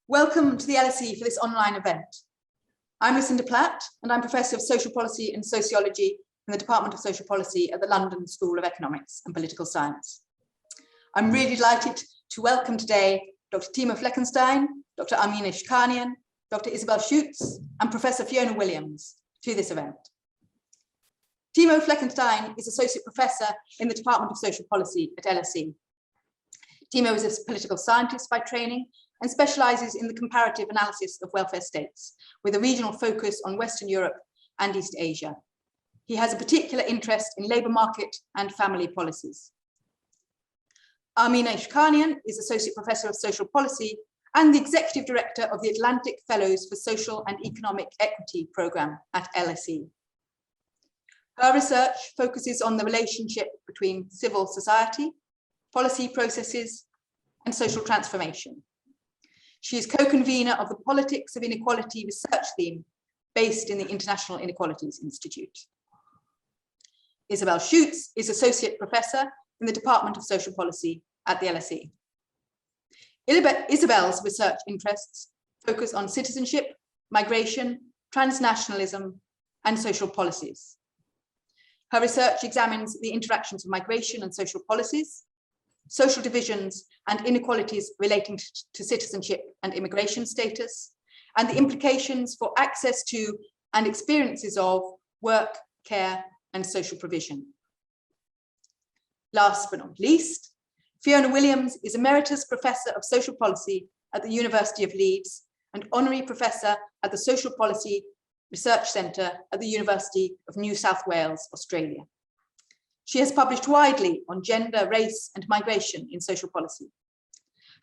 Welcome to the LSE for this online event. I'm Lucinda Platt, and I'm Professor of Social Policy and Sociology in the Department of Social Policy at the London School of Economics and Political Science. I'm really delighted to welcome today Dr. Timo Fleckenstein, Dr. Armine Ishkanian, Dr. Isabel and Professor Fiona Williams to this event. Timo Fleckenstein is Associate Professor in the Department of Social Policy at LSE. Timo is a political scientist by training and specialises in the comparative analysis of welfare states, with a regional focus on Western Europe and East Asia. He has a particular interest in labour market and family policies. Armine Ishkanian is Associate Professor of Social Policy and the Executive Director of the Atlantic Fellows for Social and Economic Equity programme at LSE. Her research focuses on the relationship between civil society, policy processes, and social transformation. She is co-convener of the Politics of Inequality research theme based in the International Inequalities Institute. Isabel is Associate Professor in the Department of Social Policy at the LSE. Isabel's research interests focus on citizenship, migration, transnationalism, and social policies. Her research examines the interactions of migration and social policies, social divisions and inequalities relating to citizenship and immigration status, and the implications for access to and experiences of work, care, and social provision. Last but not least, Fiona Williams is Emeritus Professor of Social Policy at the University of Leeds and Honorary Professor at the Social Policy Research Centre at the University of New South Wales, Australia. She has published widely on gender, race, and migration in social policy.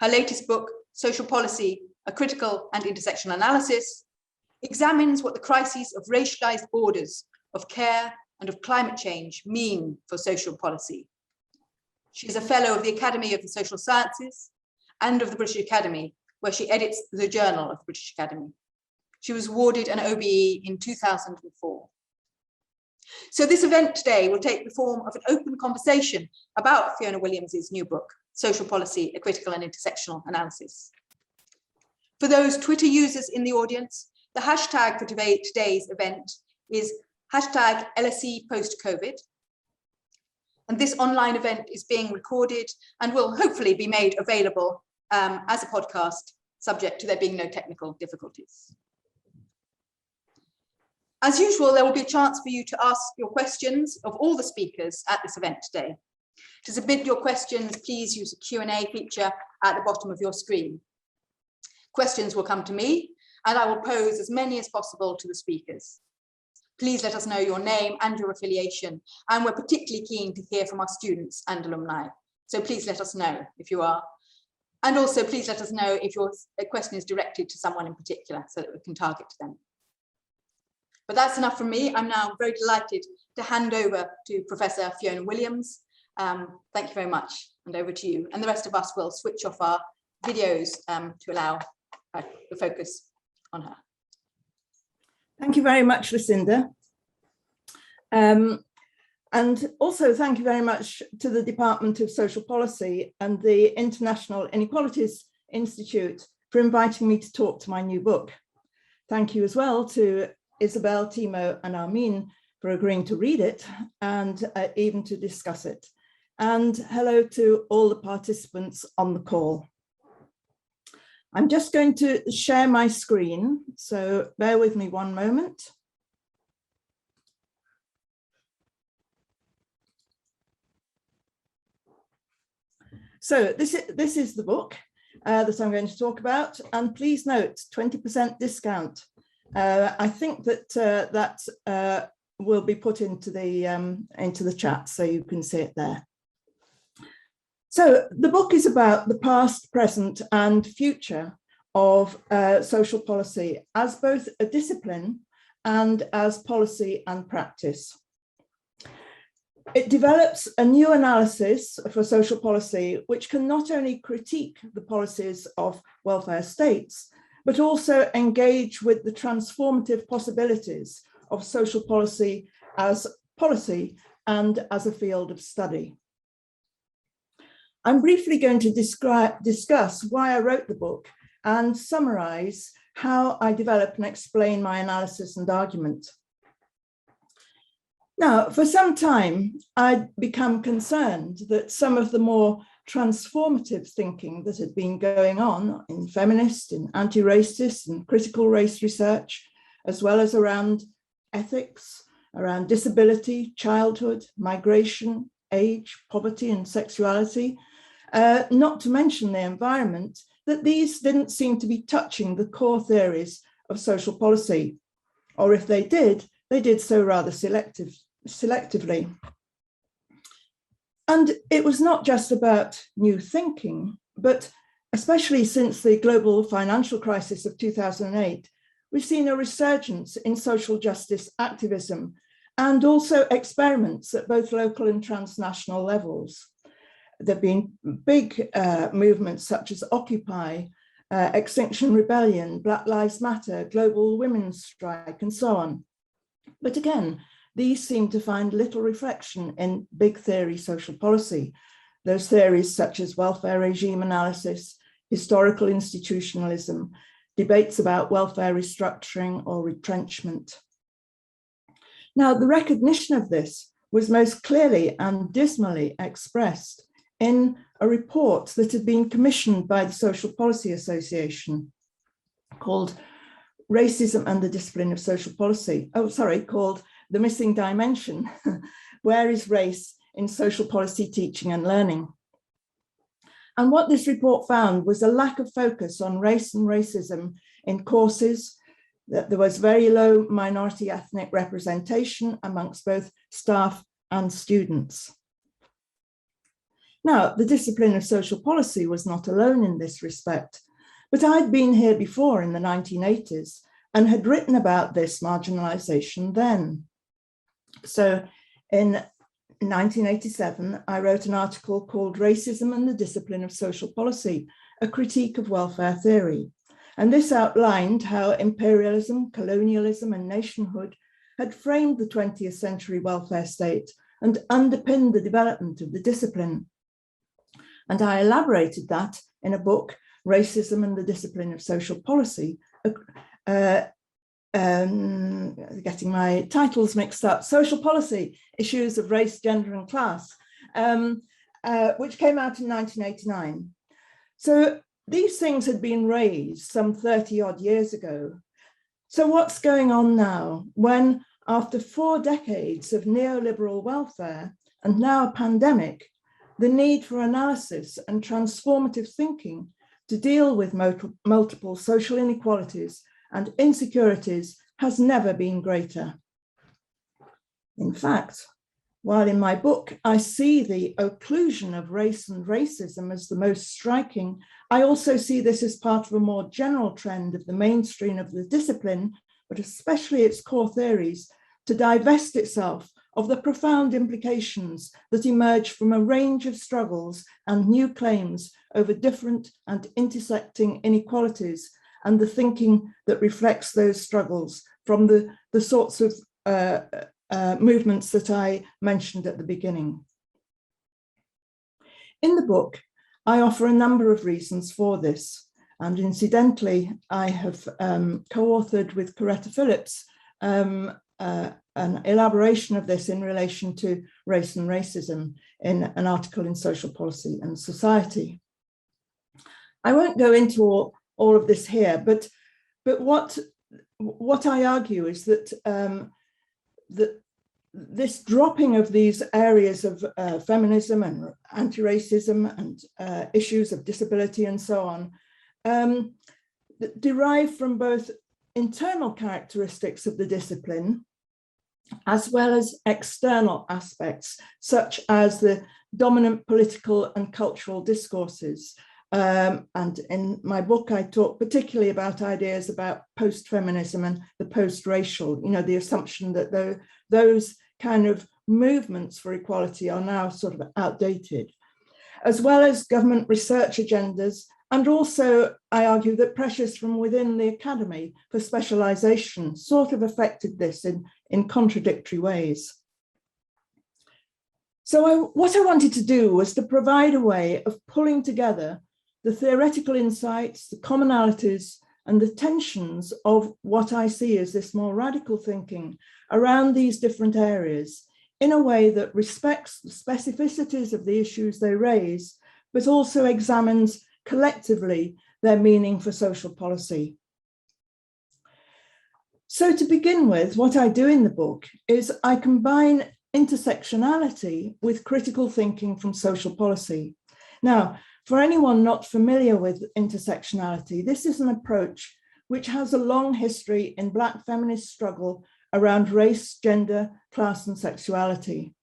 Her latest book, Social Policy, A Critical and Intersectional Analysis, examines what the crises of racialized borders, of care, and of climate change mean for social policy. She is a Fellow of the Academy of the Social Sciences and of the British Academy, where she edits the Journal of the British Academy. She was awarded an OBE in 2004. So this event today will take the form of an open conversation about Fiona Williams's new book, Social Policy, A Critical and Intersectional Analysis. For those Twitter users in the audience, the hashtag for today's event is hashtag LSE post-COVID. And this online event is being recorded and will hopefully be made available as a podcast, subject to there being no technical difficulties. As usual, there will be a chance for you to ask your questions of all the speakers at this event today. To submit your questions, please use the Q&A feature at the bottom of your screen. Questions will come to me, and I will pose as many as possible to the speakers. Please let us know your name and your affiliation, and we're particularly keen to hear from our students and alumni. So please let us know if you are. And also please let us know if your question is directed to someone in particular so that we can target them. But that's enough from me. I'm now very delighted to hand over to Professor Fiona Williams. Thank you very much, and over to you. And the rest of us will switch off our videos to allow the focus on her. Thank you very much, Lucinda. And also thank you very much to the Department of Social Policy and the International Inequalities Institute for inviting me to talk to my new book. Thank you as well to Isabel, Timo, and Armine for agreeing to read it and even to discuss it. And hello to all the participants on the call. I'm just going to share my screen, so bear with me one moment. So this is the book that I'm going to talk about, and please note 20% discount. I think that that will be put into the chat so you can see it there. So the book is about the past, present and future of social policy as both a discipline and as policy and practice. It develops a new analysis for social policy which can not only critique the policies of welfare states, but also engage with the transformative possibilities of social policy and as a field of study. I'm briefly going to discuss why I wrote the book and summarize how I develop and explain my analysis and argument. Now, for some time, I'd become concerned that some of the more transformative thinking that had been going on in feminist, in anti-racist and critical race research, as well as around ethics, around disability, childhood, migration, age, poverty and sexuality, not to mention the environment, that these didn't seem to be touching the core theories of social policy, or if they did so rather selectively. And it was not just about new thinking, but especially since the global financial crisis of 2008, we've seen a resurgence in social justice activism and also experiments at both local and transnational levels. There have been big movements such as Occupy, Extinction Rebellion, Black Lives Matter, Global Women's Strike, and so on. But again, these seem to find little reflection in big theory social policy. Those theories such as welfare regime analysis, historical institutionalism, debates about welfare restructuring or retrenchment. Now, the recognition of this was most clearly and dismally expressed in a report that had been commissioned by the Social Policy Association called Racism and the Discipline of Social Policy. Called The Missing Dimension, Where is Race in Social Policy Teaching and Learning? And what this report found was a lack of focus on race and racism in courses, that there was very low minority ethnic representation amongst both staff and students. Now, the discipline of social policy was not alone in this respect, but I'd been here before in the 1980s and had written about this marginalization then. So in 1987, I wrote an article called Racism and the Discipline of Social Policy, a critique of welfare theory. And this outlined how imperialism, colonialism, and nationhood had framed the 20th century welfare state and underpinned the development of the discipline. And I elaborated that in a book, Racism and the Discipline of Social Policy, getting my titles mixed up, Social Policy, Issues of Race, Gender and Class, which came out in 1989. So these things had been raised some 30 odd years ago. So what's going on now when, after 4 decades of neoliberal welfare and now a pandemic, the need for analysis and transformative thinking to deal with multiple social inequalities and insecurities has never been greater? In fact, while in my book I see the occlusion of race and racism as the most striking, I also see this as part of a more general trend of the mainstream of the discipline, but especially its core theories, to divest itself of the profound implications that emerge from a range of struggles and new claims over different and intersecting inequalities, and the thinking that reflects those struggles from the sorts of movements that I mentioned at the beginning. In the book, I offer a number of reasons for this. And incidentally, I have co-authored with Coretta Phillips an elaboration of this in relation to race and racism in an article in Social Policy and Society. I won't go into all of this here, but what I argue is that this dropping of these areas of feminism and anti-racism and issues of disability and so on derive from both internal characteristics of the discipline as well as external aspects, such as the dominant political and cultural discourses. And in my book, I talk particularly about ideas about post-feminism and the post-racial, the assumption that those kind of movements for equality are now sort of outdated, as well as government research agendas. And also, I argue that pressures from within the academy for specialization sort of affected this in contradictory ways. So what I wanted to do was to provide a way of pulling together the theoretical insights, the commonalities, and the tensions of what I see as this more radical thinking around these different areas in a way that respects the specificities of the issues they raise, but also examines collectively their meaning for social policy. So to begin with, what I do in the book is I combine intersectionality with critical thinking from social policy. Now, for anyone not familiar with intersectionality, this is an approach which has a long history in Black feminist struggle around race, gender, class, and sexuality.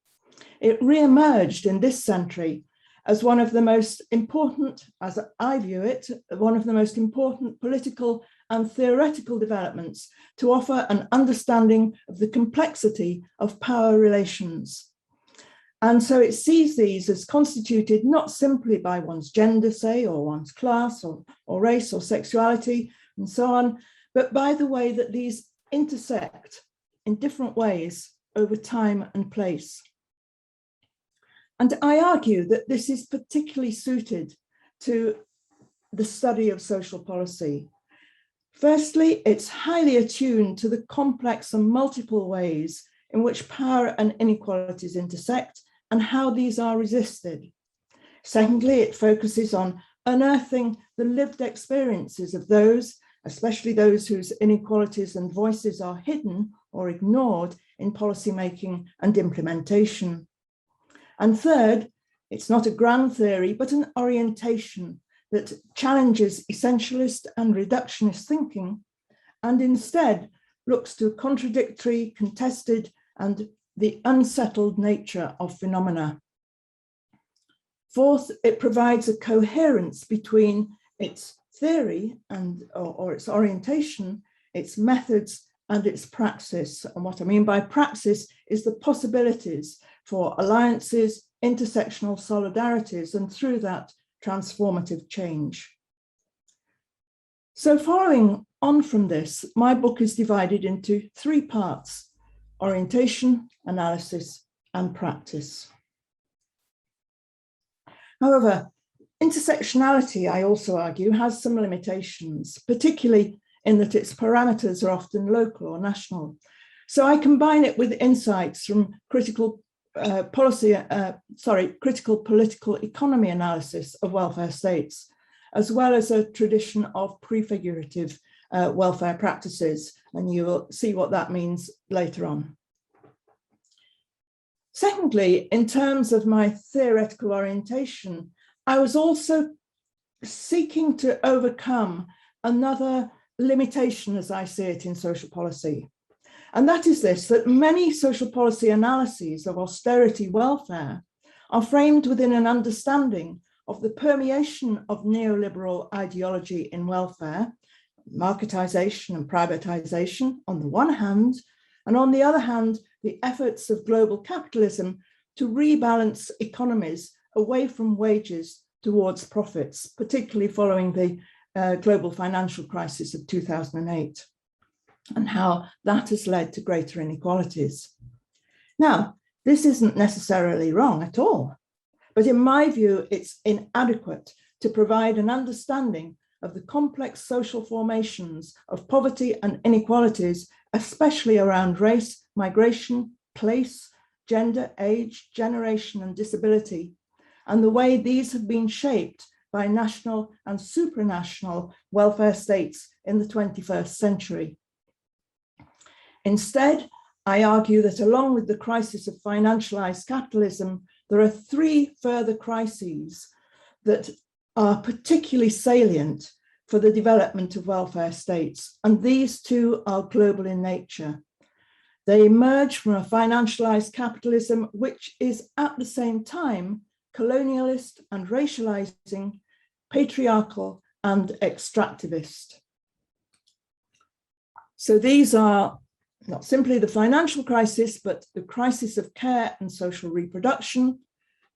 It re-emerged in this century as one of the most important, as I view it, one of the most important political and theoretical developments to offer an understanding of the complexity of power relations. And so it sees these as constituted not simply by one's gender, say, or one's class, or race, or sexuality, and so on, but by the way that these intersect in different ways over time and place. And I argue that this is particularly suited to the study of social policy. Firstly, it's highly attuned to the complex and multiple ways in which power and inequalities intersect and how these are resisted. Secondly, it focuses on unearthing the lived experiences of those, especially those whose inequalities and voices are hidden or ignored in policymaking and implementation. And third, it's not a grand theory, but an orientation that challenges essentialist and reductionist thinking, and instead looks to contradictory, contested, and the unsettled nature of phenomena. Fourth, it provides a coherence between its theory and or its orientation, its methods, and its praxis. And what I mean by praxis is the possibilities for alliances, intersectional solidarities, and through that, transformative change. So following on from this, my book is divided into three parts: orientation, analysis, and practice. However, intersectionality, I also argue, has some limitations, particularly in that its parameters are often local or national. So I combine it with insights from critical political economy analysis of welfare states, as well as a tradition of prefigurative welfare practices, and you will see what that means later on. Secondly, in terms of my theoretical orientation, I was also seeking to overcome another limitation, as I see it, in social policy. And that is this, that many social policy analyses of austerity welfare are framed within an understanding of the permeation of neoliberal ideology in welfare, marketization and privatization on the one hand, and on the other hand, the efforts of global capitalism to rebalance economies away from wages towards profits, particularly following the global financial crisis of 2008, and how that has led to greater inequalities. Now, this isn't necessarily wrong at all, but in my view, it's inadequate to provide an understanding of the complex social formations of poverty and inequalities, especially around race, migration, place, gender, age, generation, and disability, and the way these have been shaped by national and supranational welfare states in the 21st century. Instead, I argue that along with the crisis of financialized capitalism, there are three further crises that are particularly salient for the development of welfare states, and these two are global in nature. They emerge from a financialized capitalism which is at the same time colonialist and racializing, patriarchal and extractivist. So these are not simply the financial crisis, but the crisis of care and social reproduction,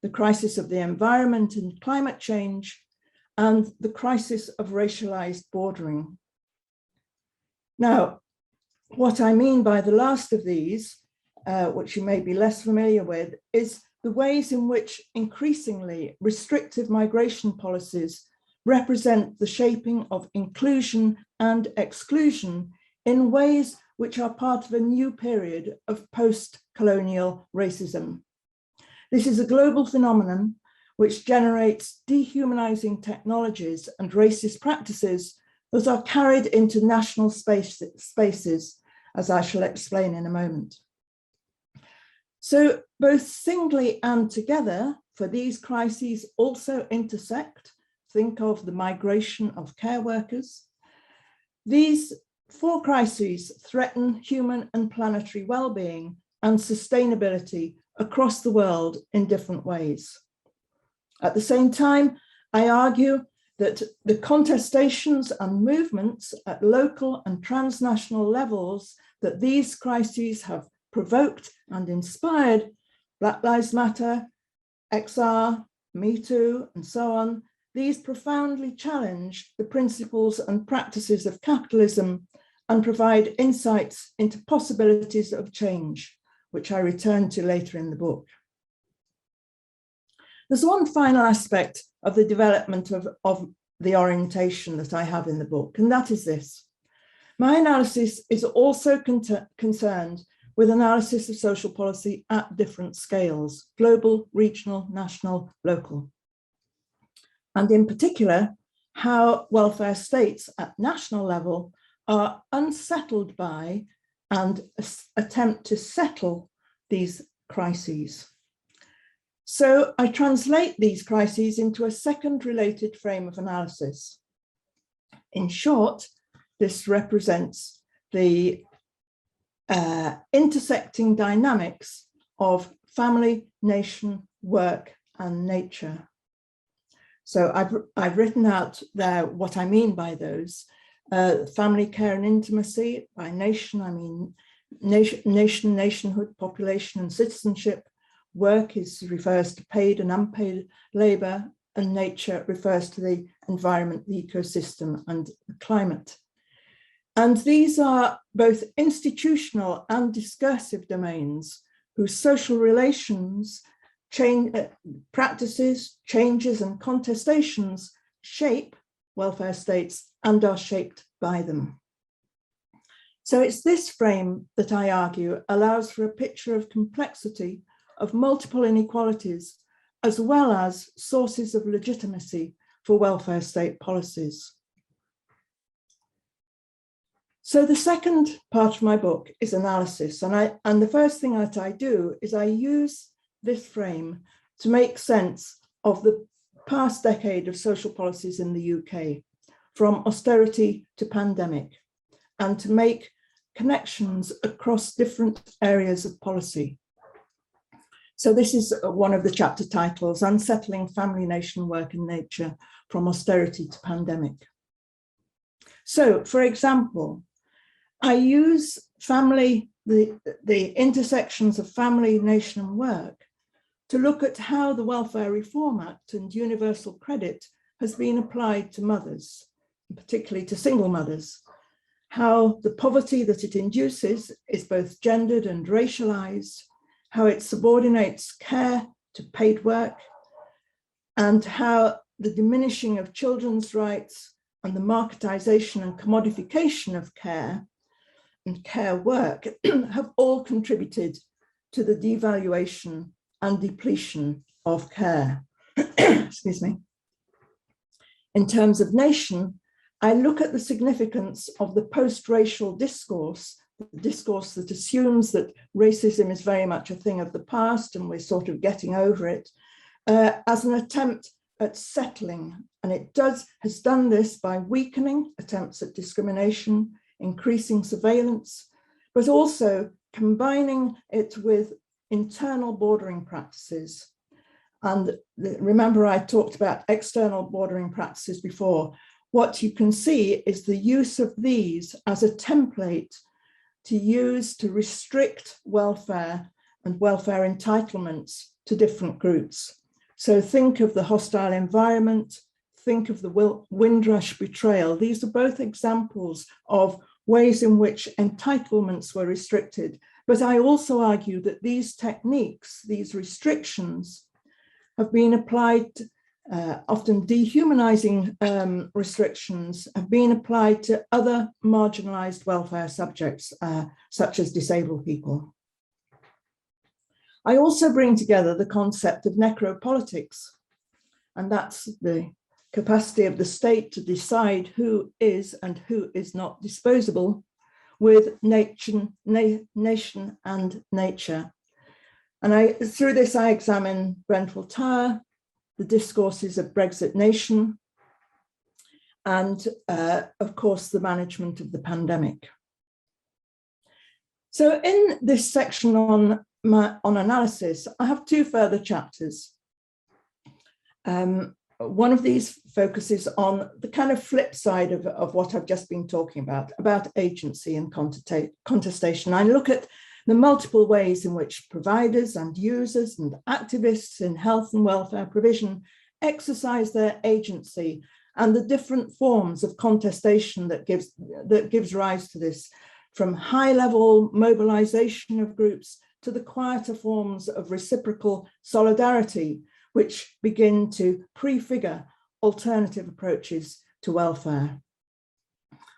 the crisis of the environment and climate change, and the crisis of racialized bordering. Now, what I mean by the last of these, which you may be less familiar with, is the ways in which increasingly restrictive migration policies represent the shaping of inclusion and exclusion in ways which are part of a new period of post-colonial racism. This is a global phenomenon which generates dehumanizing technologies and racist practices that are carried into national spaces, as I shall explain in a moment. So both singly and together, for these crises also intersect, think of the migration of care workers. These four crises threaten human and planetary well-being and sustainability across the world in different ways. At the same time, I argue that the contestations and movements at local and transnational levels that these crises have provoked and inspired, Black Lives Matter, XR, Me Too, and so on, these profoundly challenge the principles and practices of capitalism and provide insights into possibilities of change, which I return to later in the book. There's one final aspect of the development of the orientation that I have in the book, and that is this. My analysis is also concerned with analysis of social policy at different scales, global, regional, national, local. And in particular, how welfare states at national level are unsettled by and attempt to settle these crises. So I translate these crises into a second related frame of analysis. In short, this represents the intersecting dynamics of family, nation, work, and nature. So I've written out there what I mean by those. Family, care, and intimacy. By nation, I mean nation, nationhood, population, and citizenship. Work refers to paid and unpaid labor, and nature refers to the environment, the ecosystem, and the climate. And these are both institutional and discursive domains whose social relations, practices, changes, and contestations shape welfare states and are shaped by them. So it's this frame that I argue allows for a picture of complexity, of multiple inequalities, as well as sources of legitimacy for welfare state policies. So the second part of my book is analysis, and the first thing that I do is I use this frame to make sense of the past decade of social policies in the UK, from austerity to pandemic, and to make connections across different areas of policy. So this is one of the chapter titles, Unsettling Family, Nation, Work and Nature from Austerity to Pandemic. So, for example, I use family, the intersections of family, nation and work to look at how the Welfare Reform Act and universal credit has been applied to mothers, particularly to single mothers, how the poverty that it induces is both gendered and racialized, how it subordinates care to paid work, and how the diminishing of children's rights and the marketization and commodification of care and care work have all contributed to the devaluation and depletion of care. Excuse me. In terms of nation, I look at the significance of the post-racial discourse, the discourse that assumes that racism is very much a thing of the past and we're sort of getting over it, as an attempt at settling. And it has done this by weakening attempts at discrimination, increasing surveillance, but also combining it with internal bordering practices. And remember, I talked about external bordering practices before. What you can see is the use of these as a template to use to restrict welfare and welfare entitlements to different groups. So think of the hostile environment, think of the Windrush betrayal. These are both examples of ways in which entitlements were restricted. But I also argue that these techniques, these restrictions, have been applied often dehumanizing restrictions have been applied to other marginalized welfare subjects, such as disabled people. I also bring together the concept of necropolitics, and that's the capacity of the state to decide who is and who is not disposable, with nation and nature. And through this, I examine Grenfell Tower, the discourses of Brexit nation, and of course, the management of the pandemic. So in this section on analysis, I have two further chapters. One of these focuses on the kind of flip side of what I've just been talking about agency and contestation. I look at the multiple ways in which providers and users and activists in health and welfare provision exercise their agency, and the different forms of contestation that gives rise to this, from high-level mobilization of groups to the quieter forms of reciprocal solidarity, which begin to prefigure alternative approaches to welfare.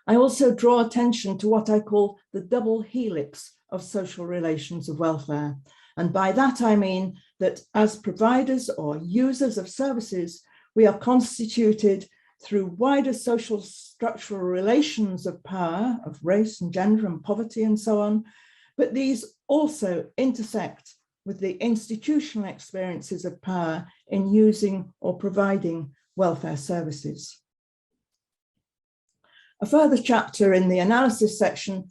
I also draw attention to what I call the double helix of social relations of welfare. And by that, I mean that as providers or users of services, we are constituted through wider social structural relations of power, of race and gender and poverty and so on, but these also intersect with the institutional experiences of power in using or providing welfare services. A further chapter in the analysis section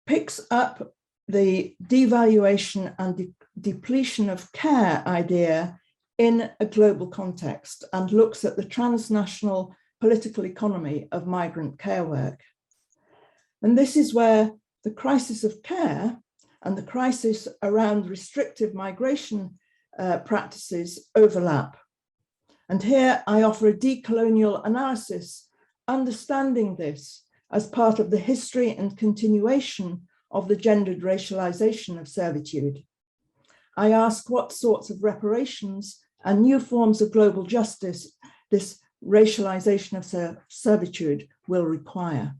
picks up the devaluation and depletion of care idea in a global context and looks at the transnational political economy of migrant care work. And this is where the crisis of care and the crisis around restrictive migration practices overlap. And here I offer a decolonial analysis, understanding this as part of the history and continuation of the gendered racialization of servitude. I ask what sorts of reparations and new forms of global justice this racialization of servitude will require.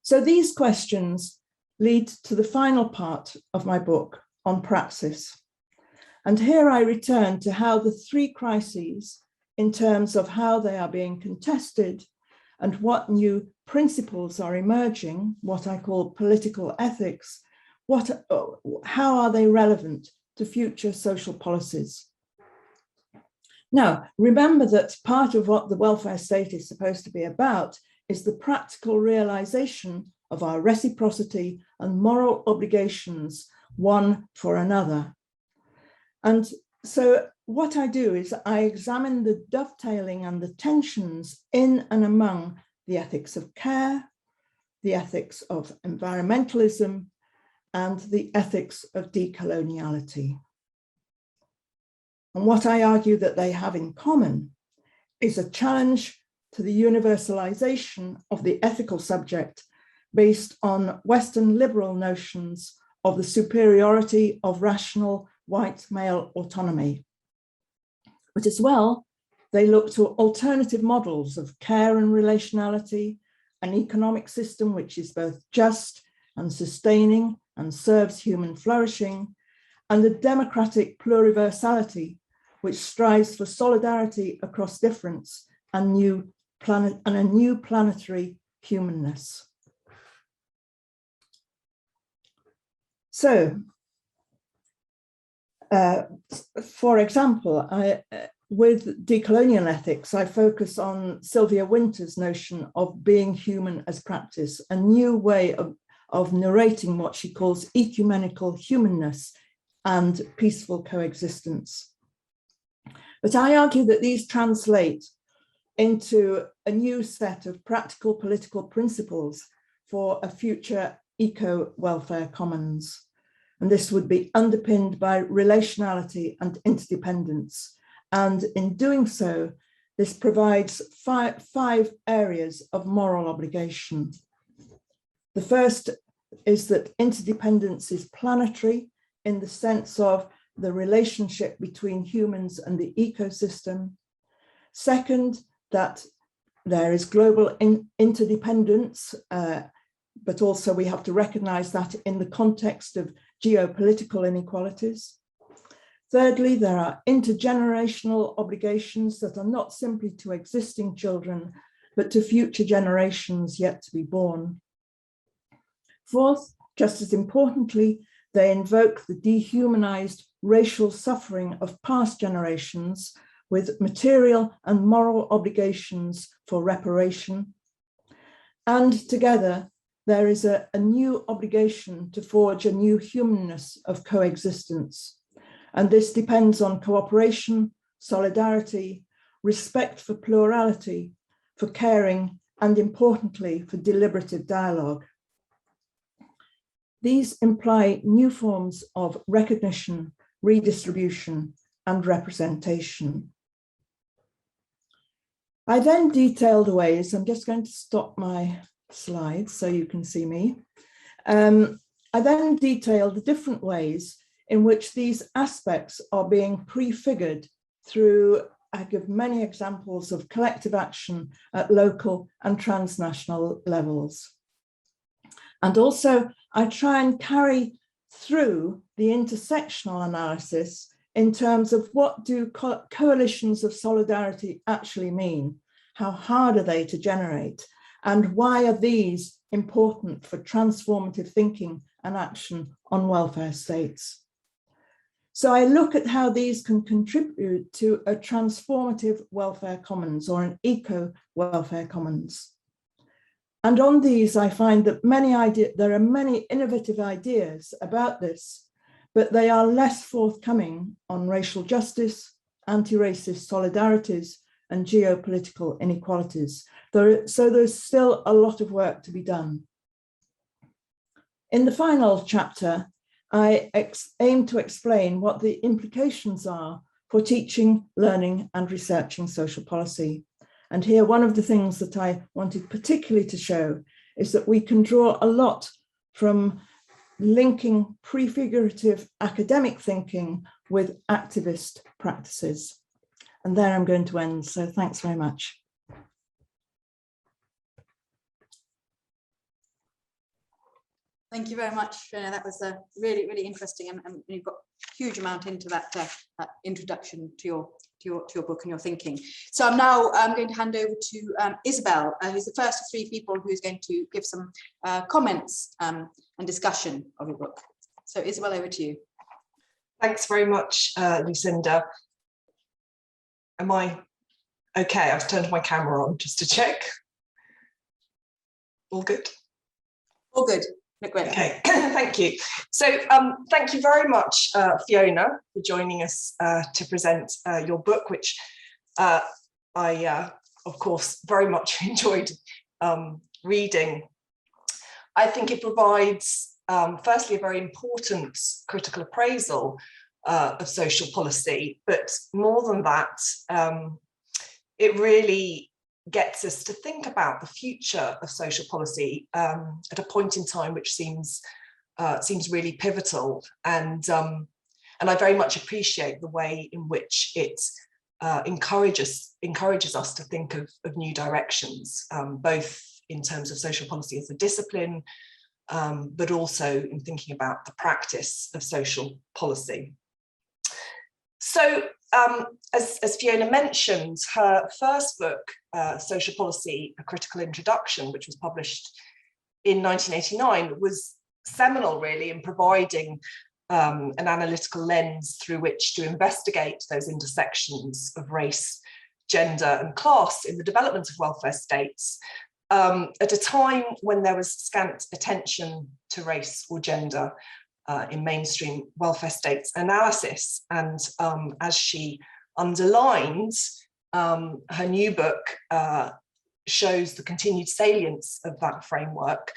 So these questions lead to the final part of my book on praxis. And here I return to how the three crises, in terms of how they are being contested and what new principles are emerging, what I call political ethics, how are they relevant to future social policies? Now, remember that part of what the welfare state is supposed to be about is the practical realization of our reciprocity and moral obligations, one for another. And so what I do is I examine the dovetailing and the tensions in and among the ethics of care, the ethics of environmentalism, and the ethics of decoloniality. And what I argue that they have in common is a challenge to the universalization of the ethical subject based on Western liberal notions of the superiority of rational white male autonomy. But as well, they look to alternative models of care and relationality, an economic system which is both just and sustaining and serves human flourishing, and a democratic pluriversality which strives for solidarity across difference and a new planetary humanness. So, for example, with decolonial ethics, I focus on Sylvia Wynter's notion of being human as practice, a new way of narrating what she calls ecumenical humanness and peaceful coexistence. But I argue that these translate into a new set of practical political principles for a future eco-welfare commons. And this would be underpinned by relationality and interdependence. And in doing so, this provides five areas of moral obligation. The first is that interdependence is planetary in the sense of the relationship between humans and the ecosystem. Second, that there is global interdependence, but also we have to recognize that in the context of geopolitical inequalities. Thirdly, there are intergenerational obligations that are not simply to existing children, but to future generations yet to be born. Fourth, just as importantly, they invoke the dehumanized racial suffering of past generations with material and moral obligations for reparation. And together, there is a new obligation to forge a new humanness of coexistence. And this depends on cooperation, solidarity, respect for plurality, for caring, and importantly, for deliberative dialogue. These imply new forms of recognition, redistribution, and representation. I then detail the ways, I'm just going to stop my slides so you can see me. I then detail the different ways in which these aspects are being prefigured through, I give many examples of collective action at local and transnational levels. And also I try and carry through the intersectional analysis in terms of what do coalitions of solidarity actually mean? How hard are they to generate? And why are these important for transformative thinking and action on welfare states? So I look at how these can contribute to a transformative welfare commons or an eco-welfare commons. And on these, I find that there are many innovative ideas about this, but they are less forthcoming on racial justice, anti-racist solidarities, and geopolitical inequalities. So there's still a lot of work to be done. In the final chapter, I aim to explain what the implications are for teaching, learning, and researching social policy. And here, one of the things that I wanted particularly to show is that we can draw a lot from linking prefigurative academic thinking with activist practices. And there I'm going to end, so thanks very much. Thank you very much, Fiona. That was really, really interesting, and you've got a huge amount into that introduction to your book and your thinking. So I'm now going to hand over to Isabel, who's the first of three people who's going to give some comments and discussion of your book. So Isabel, over to you. Thanks very much, Lucinda. Am I okay? I've turned my camera on just to check. All good? All good. Great. Okay, thank you. So thank you very much, Fiona, for joining us to present your book, which I, of course, very much enjoyed reading. I think it provides, firstly, a very important critical appraisal of social policy, but more than that, it really gets us to think about the future of social policy at a point in time which seems really pivotal, and I very much appreciate the way in which it encourages us to think of new directions, both in terms of social policy as a discipline, but also in thinking about the practice of social policy. So as Fiona mentioned, her first book, Social Policy, A Critical Introduction, which was published in 1989, was seminal really in providing an analytical lens through which to investigate those intersections of race, gender and class in the development of welfare states at a time when there was scant attention to race or gender in mainstream welfare states analysis. And as she underlines, her new book shows the continued salience of that framework,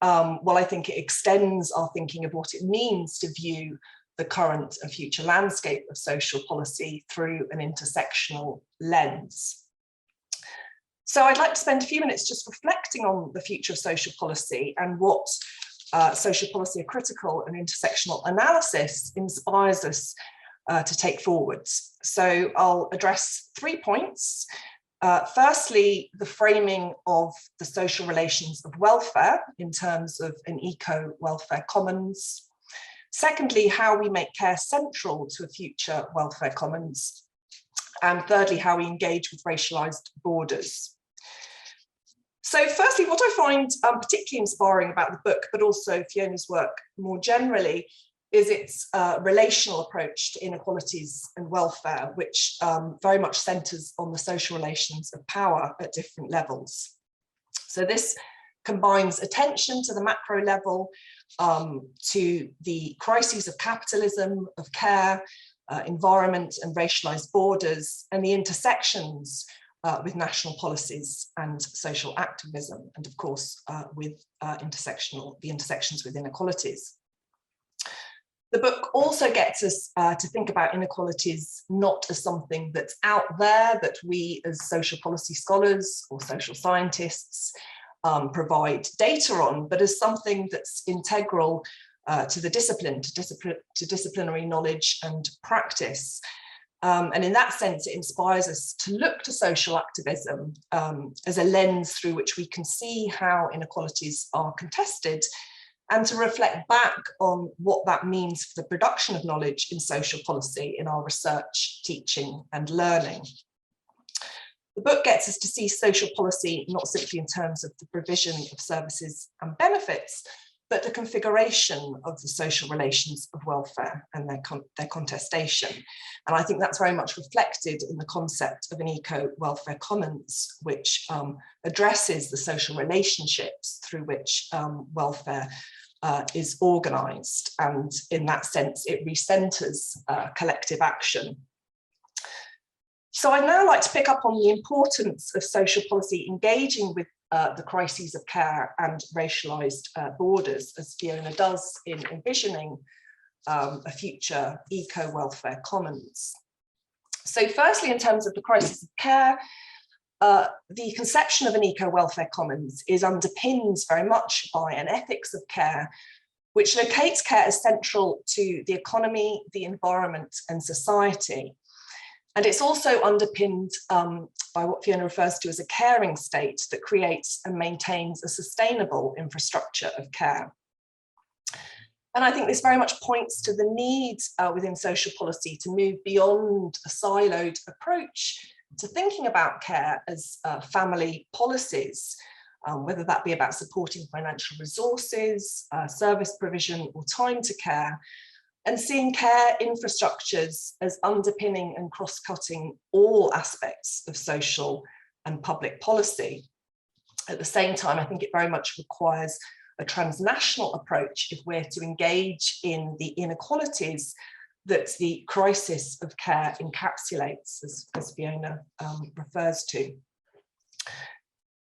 while I think it extends our thinking of what it means to view the current and future landscape of social policy through an intersectional lens. So I'd like to spend a few minutes just reflecting on the future of social policy and what Social Policy, A Critical and Intersectional Analysis inspires us to take forwards. So I'll address 3 points. Firstly, the framing of the social relations of welfare in terms of an eco-welfare commons. Secondly, how we make care central to a future welfare commons. And thirdly, how we engage with racialized borders. So firstly, what I find particularly inspiring about the book, but also Fiona's work more generally, is its relational approach to inequalities and welfare, which very much centres on the social relations of power at different levels. So this combines attention to the macro level, to the crises of capitalism, of care, environment and racialised borders, and the intersections with national policies and social activism, and of course with the intersections with inequalities. The book also gets us to think about inequalities not as something that's out there that we as social policy scholars or social scientists provide data on, but as something that's integral to the discipline, to disciplinary knowledge and practice. And in that sense, it inspires us to look to social activism as a lens through which we can see how inequalities are contested, and to reflect back on what that means for the production of knowledge in social policy in our research, teaching and learning. The book gets us to see social policy not simply in terms of the provision of services and benefits, but the configuration of the social relations of welfare and their contestation. And I think that's very much reflected in the concept of an eco-welfare commons, which addresses the social relationships through which welfare is organised. And in that sense, it recenters collective action. So I'd now like to pick up on the importance of social policy engaging with the crises of care and racialised borders, as Fiona does in envisioning a future eco-welfare commons. So firstly, in terms of the crisis of care, the conception of an eco-welfare commons is underpinned very much by an ethics of care, which locates care as central to the economy, the environment and society. And it's also underpinned by what Fiona refers to as a caring state that creates and maintains a sustainable infrastructure of care. And I think this very much points to the need within social policy to move beyond a siloed approach to thinking about care as family policies, whether that be about supporting financial resources, service provision or time to care, and seeing care infrastructures as underpinning and cross-cutting all aspects of social and public policy. At the same time, I think it very much requires a transnational approach if we're to engage in the inequalities that the crisis of care encapsulates, as Fiona refers to.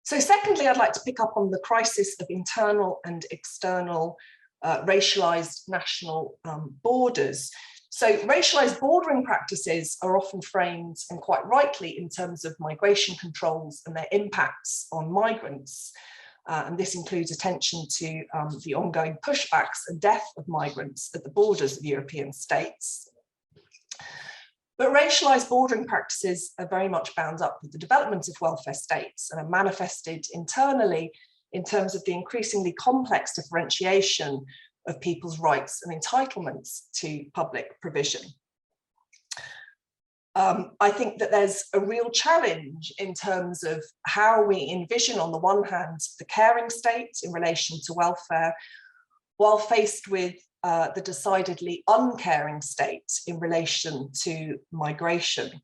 So secondly, I'd like to pick up on the crisis of internal and external racialized national borders. So racialized bordering practices are often framed, and quite rightly, in terms of migration controls and their impacts on migrants. And this includes attention to the ongoing pushbacks and death of migrants at the borders of European states. But racialized bordering practices are very much bound up with the development of welfare states and are manifested internally in terms of the increasingly complex differentiation of people's rights and entitlements to public provision. I think that there's a real challenge in terms of how we envision, on the one hand, the caring state in relation to welfare, while faced with the decidedly uncaring state in relation to migration.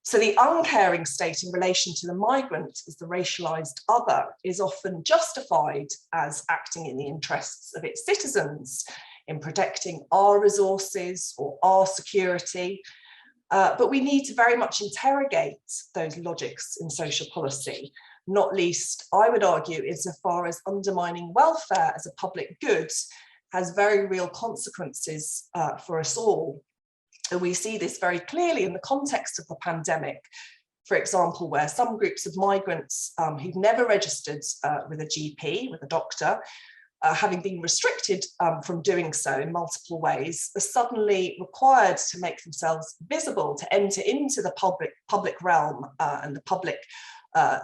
So the uncaring state in relation to the migrant as the racialized other is often justified as acting in the interests of its citizens in protecting our resources or our security. But we need to very much interrogate those logics in social policy, not least, I would argue, insofar as undermining welfare as a public good has very real consequences for us all. And we see this very clearly in the context of the pandemic, for example, where some groups of migrants who've never registered with a GP, with a doctor, having been restricted from doing so in multiple ways, are suddenly required to make themselves visible, to enter into the public realm and the public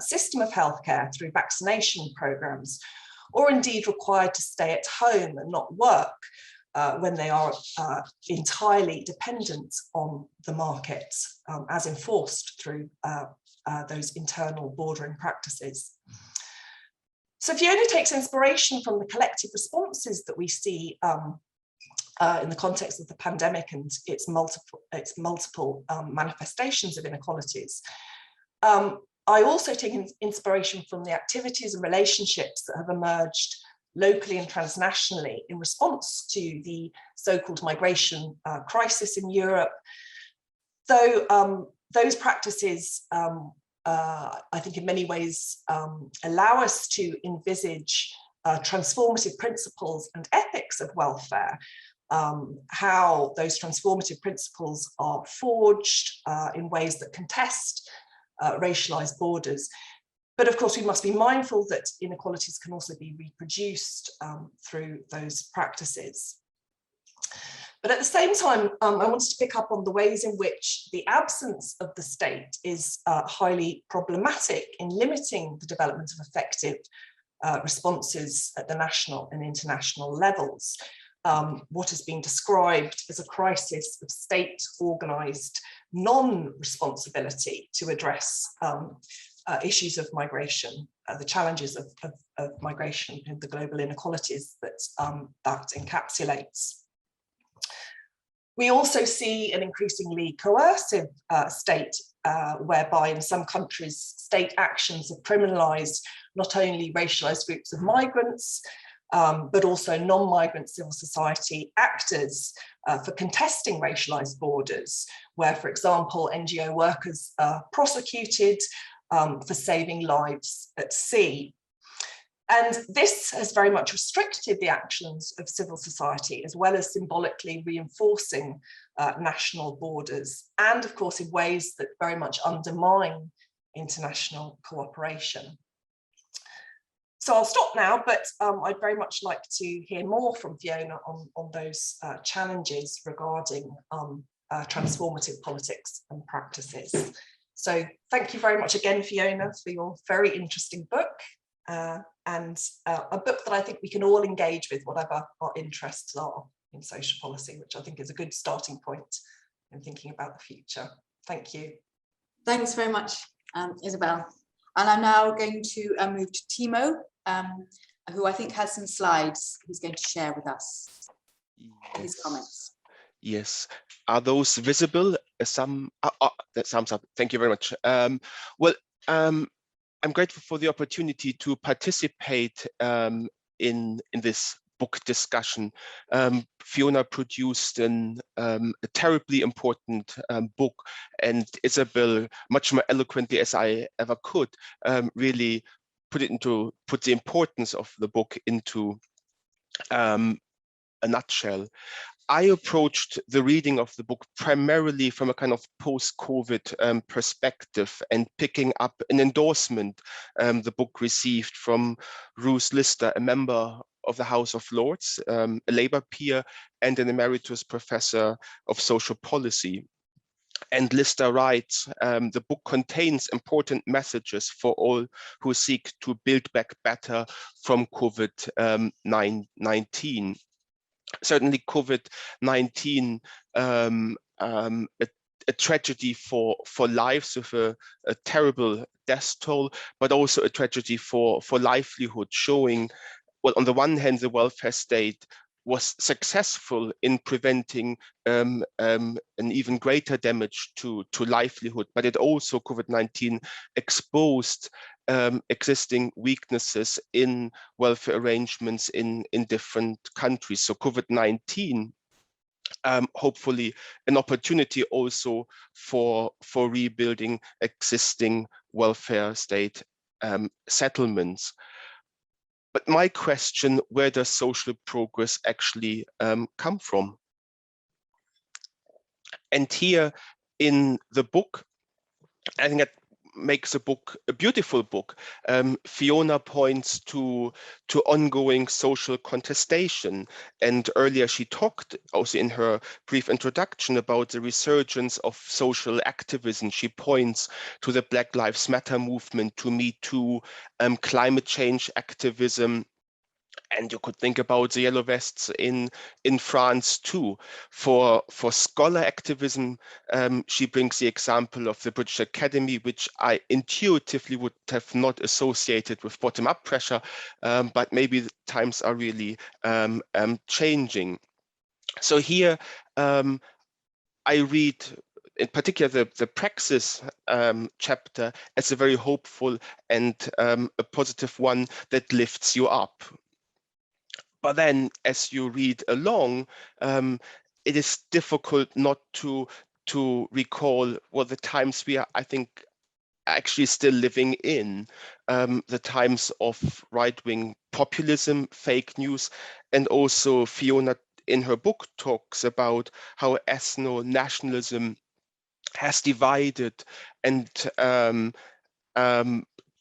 system of healthcare through vaccination programs, or indeed required to stay at home and not work when they are entirely dependent on the market, as enforced through those internal bordering practices. So Fiona takes inspiration from the collective responses that we see in the context of the pandemic and its multiple manifestations of inequalities. I also take inspiration from the activities and relationships that have emerged locally and transnationally in response to the so-called migration crisis in Europe. Though those practices, I think in many ways, allow us to envisage transformative principles and ethics of welfare, how those transformative principles are forged in ways that contest racialized borders. But of course, we must be mindful that inequalities can also be reproduced through those practices. But at the same time, I wanted to pick up on the ways in which the absence of the state is highly problematic in limiting the development of effective responses at the national and international levels. What has been described as a crisis of state-organized non-responsibility to address issues of migration, the challenges of migration and the global inequalities that that encapsulates. We also see an increasingly coercive state, whereby in some countries, state actions have criminalized not only racialized groups of migrants, but also non-migrant civil society actors for contesting racialized borders, where, for example, NGO workers are prosecuted for saving lives at sea. And this has very much restricted the actions of civil society, as well as symbolically reinforcing national borders, and of course in ways that very much undermine international cooperation. So I'll stop now, but I'd very much like to hear more from Fiona on those challenges regarding transformative politics and practices. So thank you very much again, Fiona, for your very interesting book. And a book that I think we can all engage with, whatever our interests are in social policy, which I think is a good starting point in thinking about the future. Thank you. Thanks very much, Isabel. And I'm now going to move to Timo, who I think has some slides he's going to share with us. Yes. His comments. Yes. Are those visible? That sums up. Thank you very much. I'm grateful for the opportunity to participate in this book discussion. Fiona produced a terribly important book, and Isabel, much more eloquently as I ever could, really put the importance of the book into a nutshell. I approached the reading of the book primarily from a kind of post-COVID perspective, and picking up an endorsement the book received from Ruth Lister, a member of the House of Lords, a Labour peer and an emeritus professor of social policy. And Lister writes, the book contains important messages for all who seek to build back better from COVID-19. Certainly COVID-19, a tragedy for lives with a terrible death toll, but also a tragedy for livelihood, showing, well, on the one hand, the welfare state was successful in preventing an even greater damage to livelihood, but it also, COVID-19, exposed existing weaknesses in welfare arrangements in different countries. So COVID-19, hopefully an opportunity also for rebuilding existing welfare state settlements. But my question, where does social progress actually come from? And here in the book, I think that makes a book a beautiful book. Fiona points to ongoing social contestation, and earlier she talked also in her brief introduction about the resurgence of social activism. She points to the Black Lives Matter movement, to Me Too, climate change activism. And you could think about the Yellow Vests in France too. For scholar activism, she brings the example of the British Academy, which I intuitively would have not associated with bottom-up pressure, but maybe the times are really changing. So here I read in particular the praxis chapter as a very hopeful and a positive one that lifts you up. But then as you read along, it is difficult not to recall what the times we are, I think, actually still living in, the times of right-wing populism, fake news, and also Fiona in her book talks about how ethno-nationalism has divided and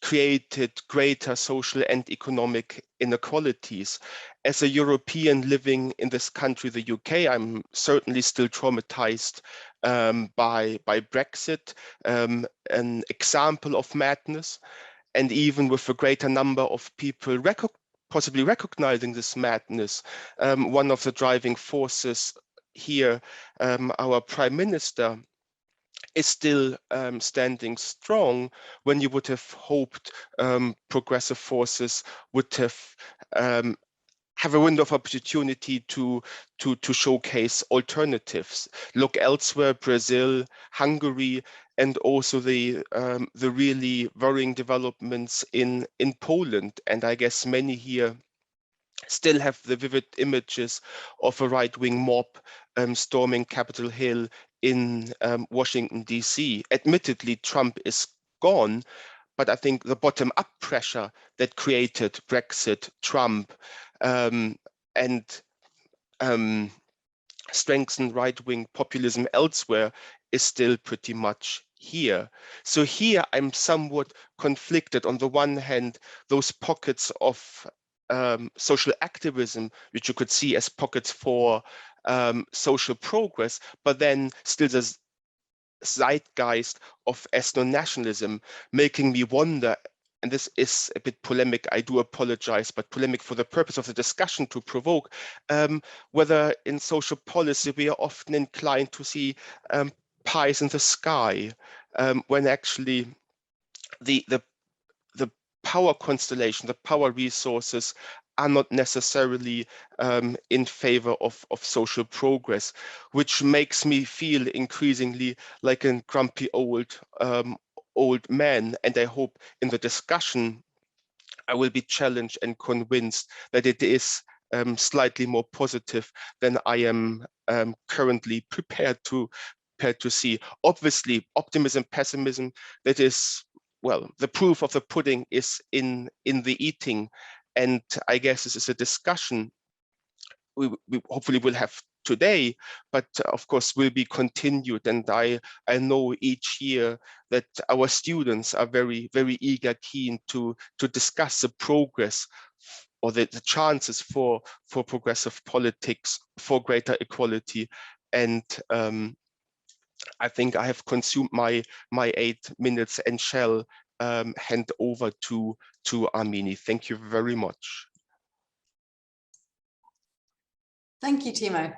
created greater social and economic inequalities. As a European living in this country, the UK, I'm certainly still traumatized by Brexit, an example of madness. And even with a greater number of people possibly recognizing this madness, one of the driving forces here, our Prime Minister, is still standing strong, when you would have hoped progressive forces would have a window of opportunity to showcase alternatives. Look elsewhere, Brazil, Hungary, and also the really worrying developments in Poland. And I guess many here still have the vivid images of a right-wing mob storming Capitol Hill in Washington, D.C. Admittedly, Trump is gone, but I think the bottom-up pressure that created Brexit, Trump, and strengthened right-wing populism elsewhere is still pretty much here. So here I'm somewhat conflicted. On the one hand, those pockets of social activism, which you could see as pockets for social progress, but then still the zeitgeist of ethno-nationalism, making me wonder, and this is a bit polemic, I do apologize, but polemic for the purpose of the discussion to provoke, whether in social policy we are often inclined to see pies in the sky, when actually the power constellation, the power resources are not necessarily in favor of social progress, which makes me feel increasingly like a grumpy old man. And I hope in the discussion I will be challenged and convinced that it is slightly more positive than I am currently prepared to see. Obviously, optimism, pessimism, that is, well, the proof of the pudding is in the eating. And I guess this is a discussion we hopefully will have today, but of course will be continued. And I know each year that our students are very, very eager, keen to discuss the progress or the chances for progressive politics, for greater equality. And I think I have consumed my 8 minutes and shall hand over to Armine. Thank you very much. Thank you, Timo.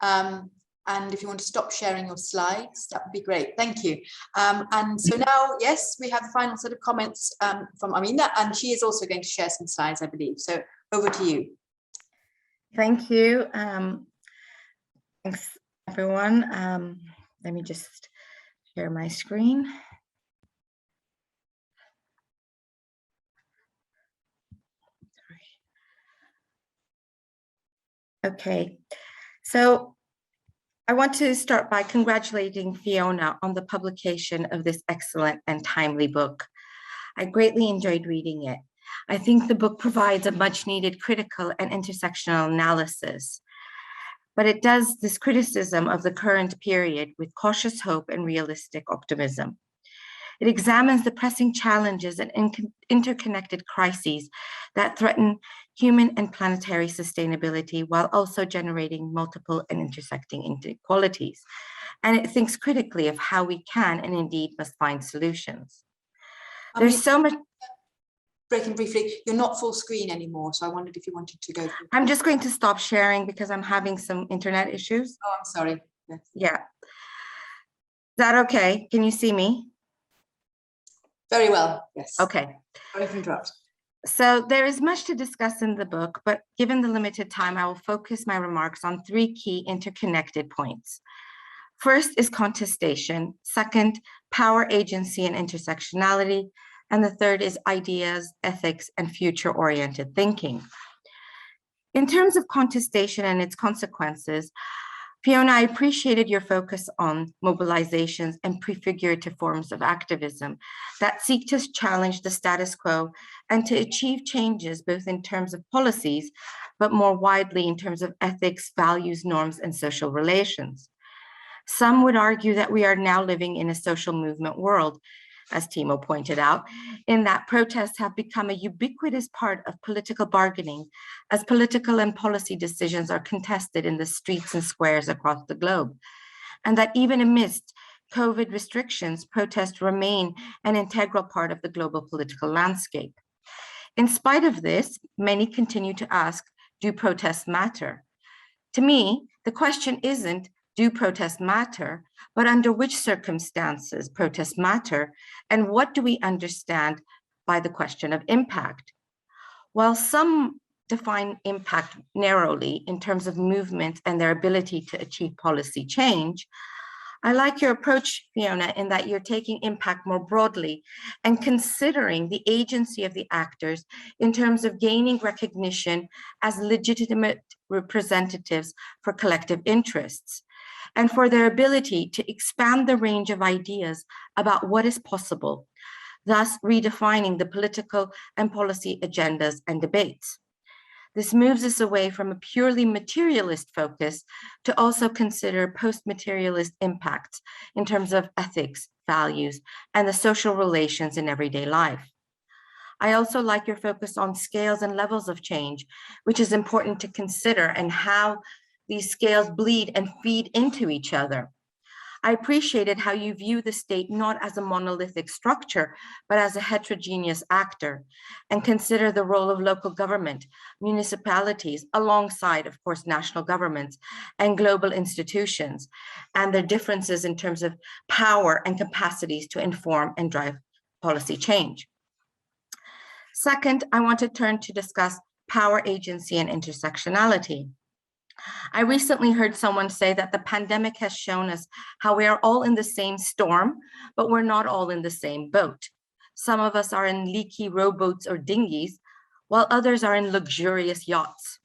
And if you want to stop sharing your slides, that would be great. Thank you. And so now, yes, we have the final set of comments from Armine, and she is also going to share some slides, I believe. So over to you. Thank you. Thanks, everyone. Let me just share my screen. Okay, so I want to start by congratulating Fiona on the publication of this excellent and timely book. I greatly enjoyed reading it. I think the book provides a much needed critical and intersectional analysis, but it does this criticism of the current period with cautious hope and realistic optimism. It examines the pressing challenges and interconnected crises that threaten human and planetary sustainability while also generating multiple and intersecting inequalities. And it thinks critically of how we can and indeed must find solutions. There's so much. Breaking briefly, you're not full screen anymore, so I wondered if you wanted to go through. I'm just going to stop sharing because I'm having some internet issues. Oh, I'm sorry. Yes. Yeah. Is that okay? Can you see me? Very well, yes. Okay. Sorry to interrupt. So there is much to discuss in the book, but given the limited time, I will focus my remarks on three key interconnected points. First is contestation. Second, power, agency, and intersectionality. And the third is ideas, ethics, and future-oriented thinking. In terms of contestation and its consequences, Fiona, I appreciated your focus on mobilizations and prefigurative forms of activism that seek to challenge the status quo and to achieve changes both in terms of policies, but more widely in terms of ethics, values, norms, and social relations. Some would argue that we are now living in a social movement world, as Timo pointed out, in that protests have become a ubiquitous part of political bargaining as political and policy decisions are contested in the streets and squares across the globe. And that even amidst COVID restrictions, protests remain an integral part of the global political landscape. In spite of this, many continue to ask, do protests matter? To me, the question isn't, do protests matter, but under which circumstances protests matter, and what do we understand by the question of impact? While some define impact narrowly in terms of movement and their ability to achieve policy change, I like your approach, Fiona, in that you're taking impact more broadly and considering the agency of the actors in terms of gaining recognition as legitimate representatives for collective interests, and for their ability to expand the range of ideas about what is possible, thus redefining the political and policy agendas and debates. This moves us away from a purely materialist focus to also consider post-materialist impacts in terms of ethics, values, and the social relations in everyday life. I also like your focus on scales and levels of change, which is important to consider, and how these scales bleed and feed into each other. I appreciated how you view the state not as a monolithic structure, but as a heterogeneous actor, and consider the role of local government, municipalities, alongside, of course, national governments and global institutions, and their differences in terms of power and capacities to inform and drive policy change. Second, I want to turn to discuss power, agency, and intersectionality. I recently heard someone say that the pandemic has shown us how we are all in the same storm, but we're not all in the same boat. Some of us are in leaky rowboats or dinghies, while others are in luxurious yachts.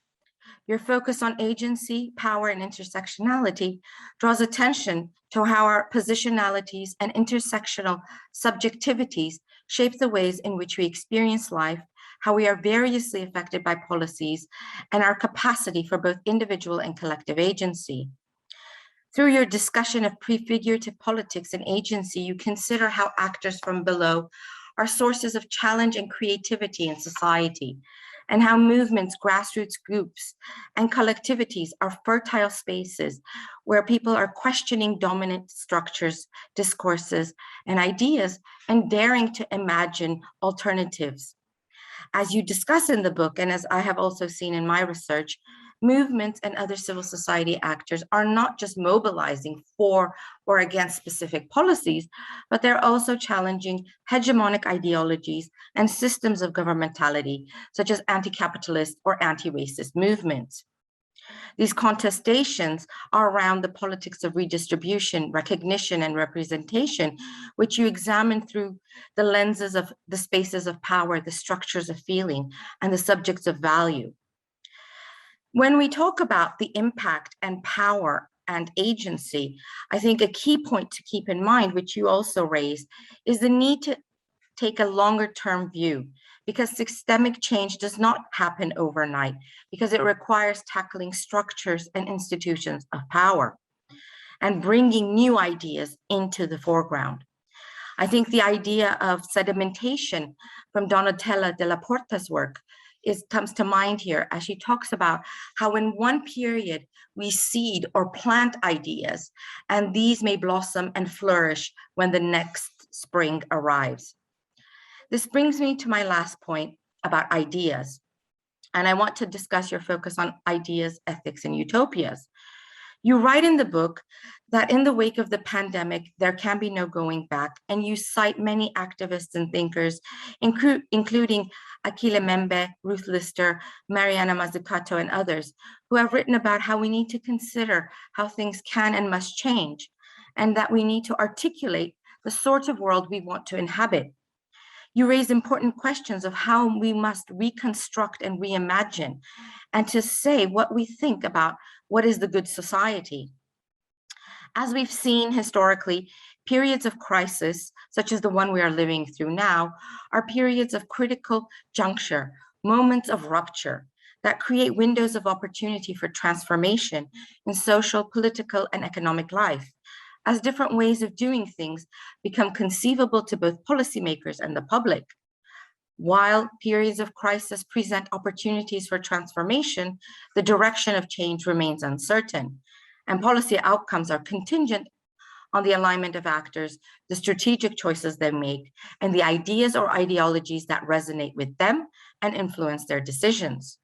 Your focus on agency, power, and intersectionality draws attention to how our positionalities and intersectional subjectivities shape the ways in which we experience life, how we are variously affected by policies, and our capacity for both individual and collective agency. Through your discussion of prefigurative politics and agency, you consider how actors from below are sources of challenge and creativity in society, and how movements, grassroots groups, and collectivities are fertile spaces where people are questioning dominant structures, discourses, and ideas, and daring to imagine alternatives. As you discuss in the book, and as I have also seen in my research, movements and other civil society actors are not just mobilizing for or against specific policies, but they're also challenging hegemonic ideologies and systems of governmentality, such as anti-capitalist or anti-racist movements. These contestations are around the politics of redistribution, recognition, and representation, which you examine through the lenses of the spaces of power, the structures of feeling, and the subjects of value. When we talk about the impact and power and agency, I think a key point to keep in mind, which you also raised, is the need to take a longer-term view, because systemic change does not happen overnight, because it requires tackling structures and institutions of power and bringing new ideas into the foreground. I think the idea of sedimentation from Donatella della Porta's work comes to mind here as she talks about how in one period we seed or plant ideas, and these may blossom and flourish when the next spring arrives. This brings me to my last point about ideas. And I want to discuss your focus on ideas, ethics, and utopias. You write in the book that in the wake of the pandemic, there can be no going back, and you cite many activists and thinkers, including Achille Mbembe, Ruth Lister, Mariana Mazzucato, and others, who have written about how we need to consider how things can and must change, and that we need to articulate the sort of world we want to inhabit. You raise important questions of how we must reconstruct and reimagine, and to say what we think about what is the good society. As we've seen historically, periods of crisis, such as the one we are living through now, are periods of critical juncture, moments of rupture that create windows of opportunity for transformation in social, political, and economic life, as different ways of doing things become conceivable to both policymakers and the public. While periods of crisis present opportunities for transformation, the direction of change remains uncertain, and policy outcomes are contingent on the alignment of actors, the strategic choices they make, and the ideas or ideologies that resonate with them and influence their decisions.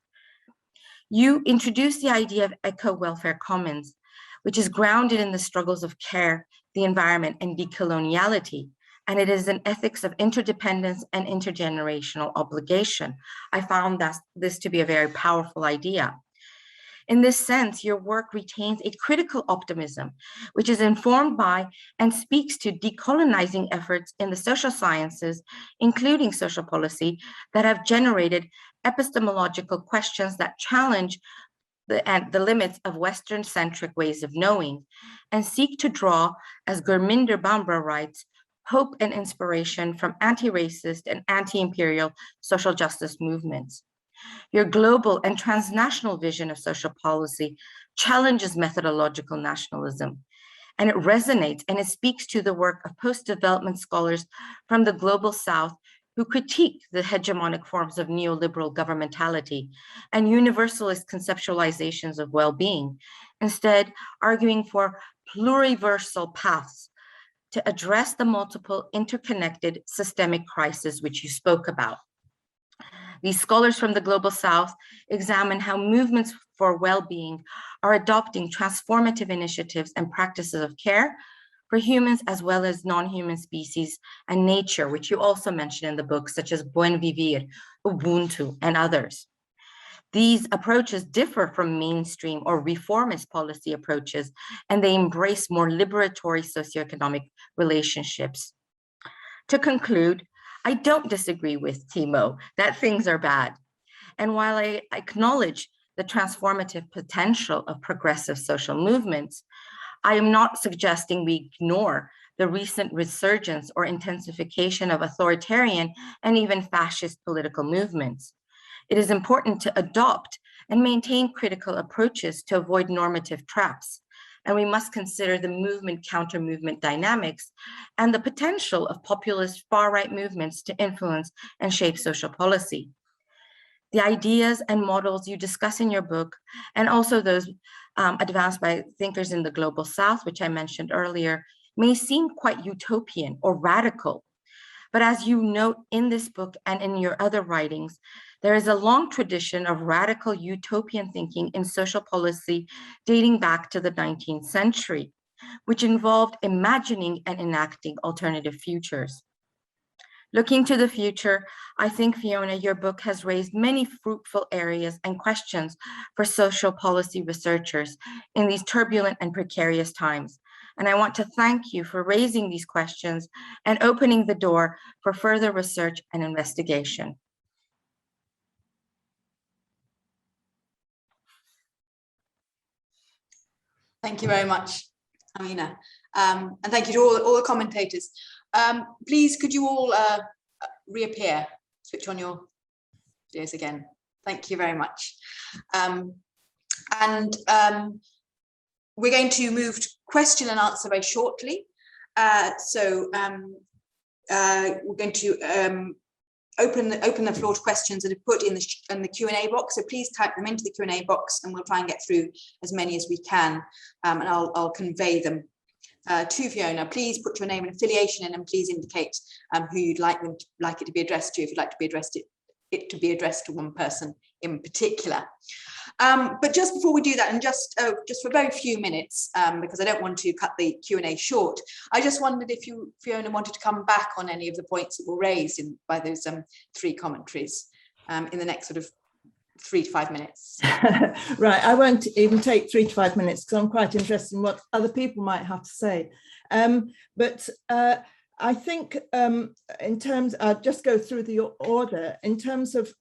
You introduce the idea of eco-welfare commons, which is grounded in the struggles of care, the environment, and decoloniality. And it is an ethics of interdependence and intergenerational obligation. I found this to be a very powerful idea. In this sense, your work retains a critical optimism, which is informed by and speaks to decolonizing efforts in the social sciences, including social policy, that have generated epistemological questions that challenge the limits of Western-centric ways of knowing, and seek to draw, as Gurminder Bhamra writes, hope and inspiration from anti-racist and anti-imperial social justice movements. Your global and transnational vision of social policy challenges methodological nationalism, and it resonates and it speaks to the work of post-development scholars from the global South who critique the hegemonic forms of neoliberal governmentality and universalist conceptualizations of well-being, instead arguing for pluriversal paths to address the multiple interconnected systemic crises which you spoke about. These scholars from the global South examine how movements for well-being are adopting transformative initiatives and practices of care for humans as well as non-human species and nature, which you also mention in the book, such as Buen Vivir, Ubuntu, and others. These approaches differ from mainstream or reformist policy approaches, and they embrace more liberatory socioeconomic relationships. To conclude, I don't disagree with Timo that things are bad. And while I acknowledge the transformative potential of progressive social movements, I am not suggesting we ignore the recent resurgence or intensification of authoritarian and even fascist political movements. It is important to adopt and maintain critical approaches to avoid normative traps, and we must consider the movement counter-movement dynamics and the potential of populist far-right movements to influence and shape social policy. The ideas and models you discuss in your book, and also those advanced by thinkers in the global South, which I mentioned earlier, may seem quite utopian or radical. But as you note in this book and in your other writings, there is a long tradition of radical utopian thinking in social policy dating back to the 19th century, which involved imagining and enacting alternative futures. Looking to the future, I think, Fiona, your book has raised many fruitful areas and questions for social policy researchers in these turbulent and precarious times. And I want to thank you for raising these questions and opening the door for further research and investigation. Thank you very much, Armine. And thank you to all the commentators. Please, could you all reappear, switch on your videos again. Thank you very much. We're going to move to question and answer very shortly. So we're going to open the floor to questions that are put in the Q&A box. So please type them into the Q&A box, and we'll try and get through as many as we can, and I'll convey them to Fiona. Please put your name and affiliation in, and please indicate who you'd like it to be addressed to, if you'd like to be addressed to one person in particular. But just before we do that, and just for a very few minutes, because I don't want to cut the Q&A short, I just wondered if you, Fiona, wanted to come back on any of the points that were raised by those three commentaries in the next sort of 3 to 5 minutes. Right, I won't even take 3 to 5 minutes because I'm quite interested in what other people might have to say. But I think in terms, I'll just go through the order in terms of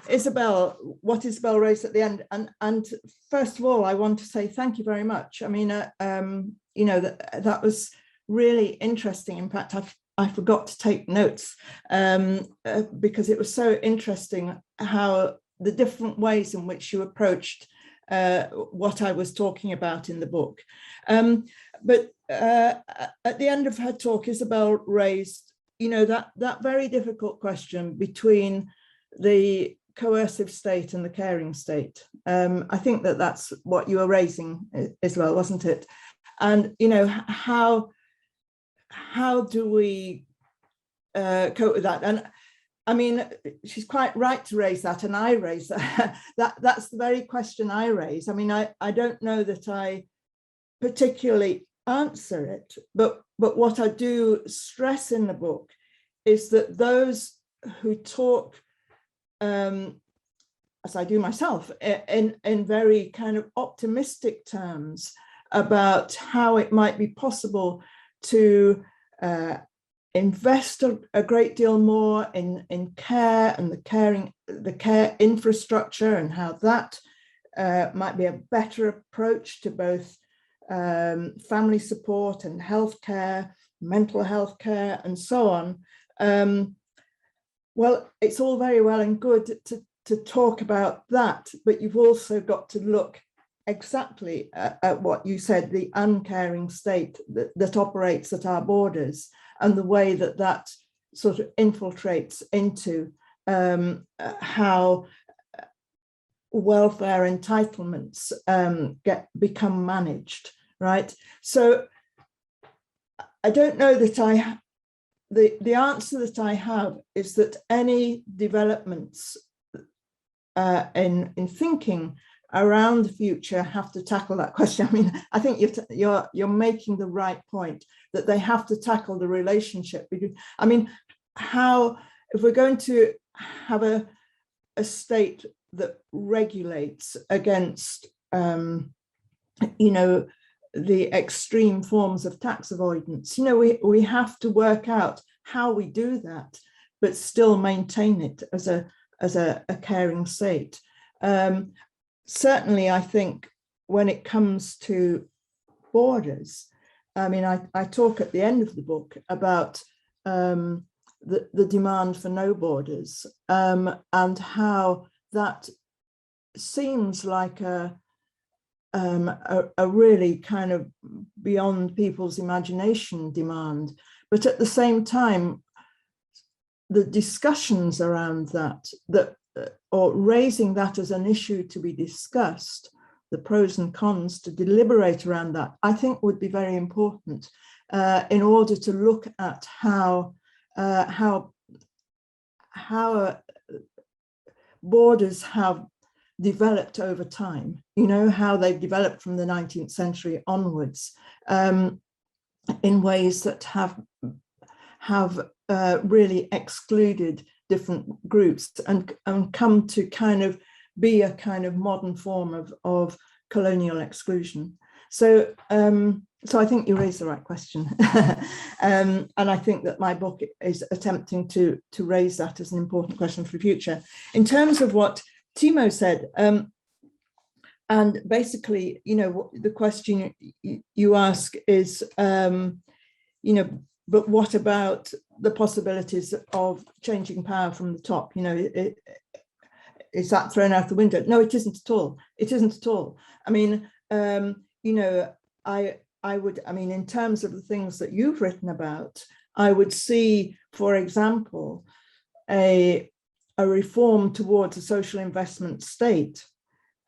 Isabel, what Isabel raised at the end, and first of all, I want to say thank you very much. I mean, you know, that was really interesting. In fact, I forgot to take notes because it was so interesting how the different ways in which you approached what I was talking about in the book. But at the end of her talk, Isabel raised, you know, that very difficult question between the coercive state and the caring state. I think that's what you were raising as well, wasn't it? And, you know, how do we cope with that? And I mean, she's quite right to raise that, and I raise that. That's the very question I raise. I mean, I don't know that I particularly answer it, but what I do stress in the book is that those who talk, as I do myself, in very kind of optimistic terms about how it might be possible to invest a great deal more in care and the care infrastructure, and how that might be a better approach to both family support and healthcare, mental health care, and so on. Well, it's all very well and good to talk about that, but you've also got to look exactly at what you said, the uncaring state that operates at our borders, and the way that sort of infiltrates into how welfare entitlements become managed, right? So I don't know that the answer that I have is that any developments in thinking around the future have to tackle that question. I mean, I think you're making the right point, that they have to tackle the relationship between, I mean, if we're going to have a state that regulates against, you know, the extreme forms of tax avoidance, you know, we have to work out how we do that, but still maintain it as a caring state. Certainly, I think when it comes to borders, I mean, I talk at the end of the book about the demand for no borders, and how that seems like a really kind of beyond people's imagination demand. But at the same time, the discussions around that or raising that as an issue to be discussed, the pros and cons, to deliberate around that, I think would be very important in order to look at how borders have developed over time, you know, how they've developed from the 19th century onwards, in ways that have really excluded different groups and come to kind of be a kind of modern form of colonial exclusion. So I think you raised the right question. And I think that my book is attempting to raise that as an important question for the future. In terms of what Timo said, and basically, you know, the question you ask is, you know, but what about the possibilities of changing power from the top? You know, is that thrown out the window? No, it isn't at all. It isn't at all. I mean, you know, I mean, in terms of the things that you've written about, I would see, for example, a reform towards a social investment state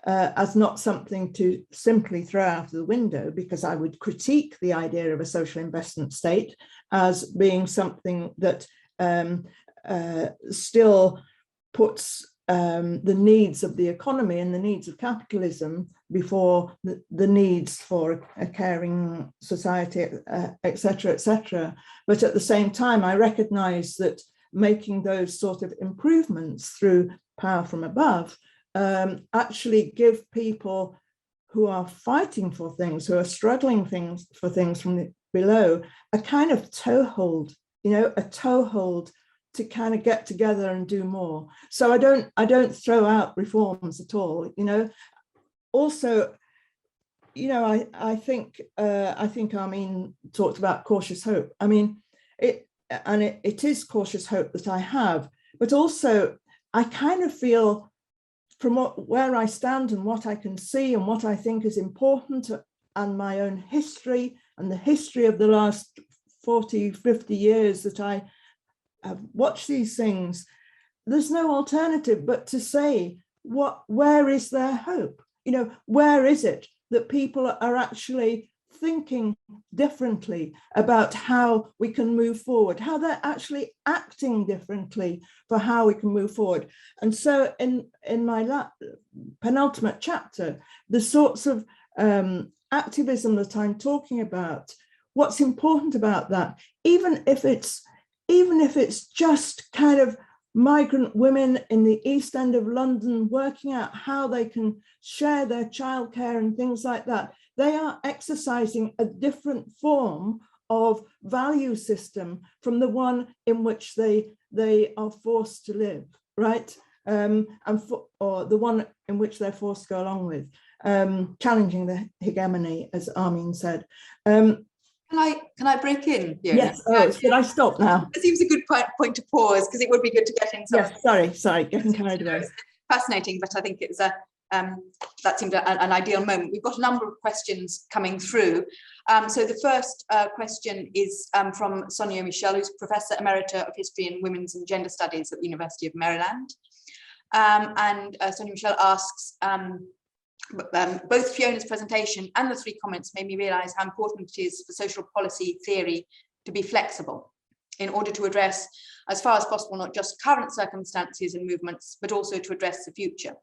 as not something to simply throw out of the window, because I would critique the idea of a social investment state as being something that still puts the needs of the economy and the needs of capitalism before the needs for a caring society, etc., etc. But at the same time, I recognize that making those sort of improvements through power from above actually give people who are fighting for things, who are struggling for things from below, a kind of toehold, a toehold to kind of get together and do more. So I don't throw out reforms at all. Also, I think Armine talked about cautious hope. I mean, it is cautious hope that I have, but also I kind of feel from where I stand and what I can see and what I think is important, and my own history and the history of the last 40, 50 years that I have watched these things, there's no alternative but to say, where is their hope? Where is it that people are actually thinking differently about how we can move forward, how they're actually acting differently for how we can move forward? And so in my penultimate chapter, the sorts of activism that I'm talking about, what's important about that, even if it's just kind of migrant women in the East End of London working out how they can share their childcare and things like that, they are exercising a different form of value system from the one in which they are forced to live, right? Or the one in which they're forced to go along with, challenging the hegemony, as Armine said. Can I break in? Fiona? Yes. Should I stop now? It seems a good point to pause, because it would be good to get in some. Yes, sorry, getting carried away. Fascinating, but I think it's that seemed an ideal moment. We've got a number of questions coming through. So the first question is from Sonia Michel, who's Professor Emerita of History and Women's and Gender Studies at the University of Maryland. And Sonia Michel asks, both Fiona's presentation and the three comments made me realise how important it is for social policy theory to be flexible in order to address, as far as possible, not just current circumstances and movements, but also to address the future.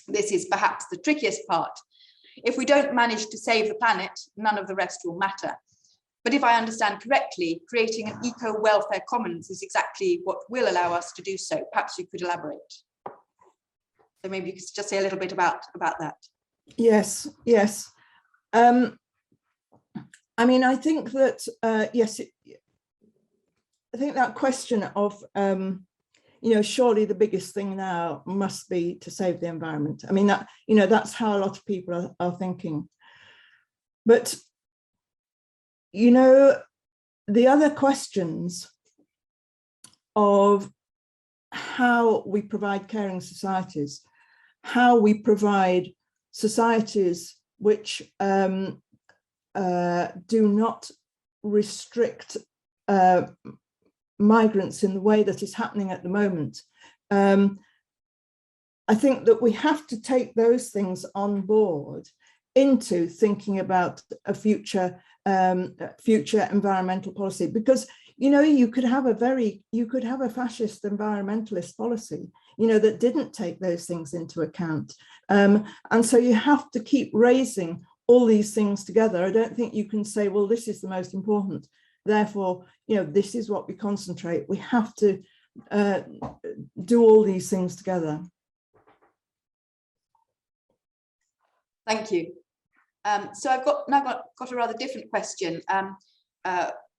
This is perhaps the trickiest part. If we don't manage to save the planet, none of the rest will matter. But if I understand correctly, creating an eco-welfare commons is exactly what will allow us to do so. Perhaps you could elaborate. So maybe you could just say a little bit about that. Yes. I mean, I think that, yes, I think that question of, surely the biggest thing now must be to save the environment. I mean, that, that's how a lot of people are thinking. But, the other questions of how we provide caring societies, how we provide societies which do not restrict migrants in the way that is happening at the moment. I think that we have to take those things on board into thinking about a future environmental policy, because you could have a fascist environmentalist policy that didn't take those things into account, and so you have to keep raising all these things together. I don't think you can say, well, this is the most important, therefore this is what we concentrate. We have to do all these things together. Thank you. So I've got a rather different question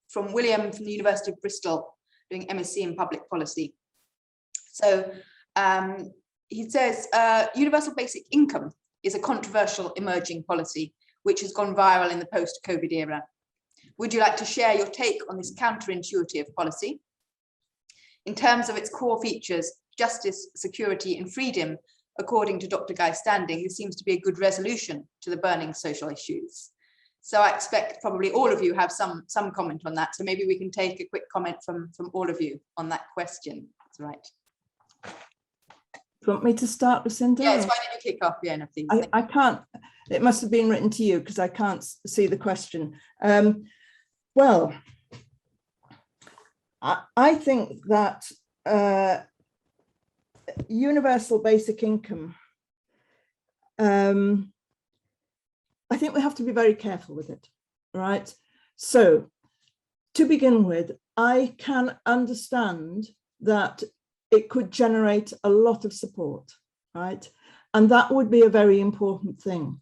from William from the University of Bristol, doing MSc in Public Policy. So he says, universal basic income is a controversial emerging policy which has gone viral in the post-COVID era. Would you like to share your take on this counterintuitive policy? In terms of its core features, justice, security, and freedom, according to Dr. Guy Standing, this seems to be a good resolution to the burning social issues. So I expect probably all of you have some comment on that. So maybe we can take a quick comment from all of you on that question. That's right. Do you want me to start, Lucinda? Yes, why don't you kick off, Fiona, please? I can't, it must have been written to you because I can't see the question. Well, I think that universal basic income, I think we have to be very careful with it, right? So to begin with, I can understand that it could generate a lot of support, right? And that would be a very important thing.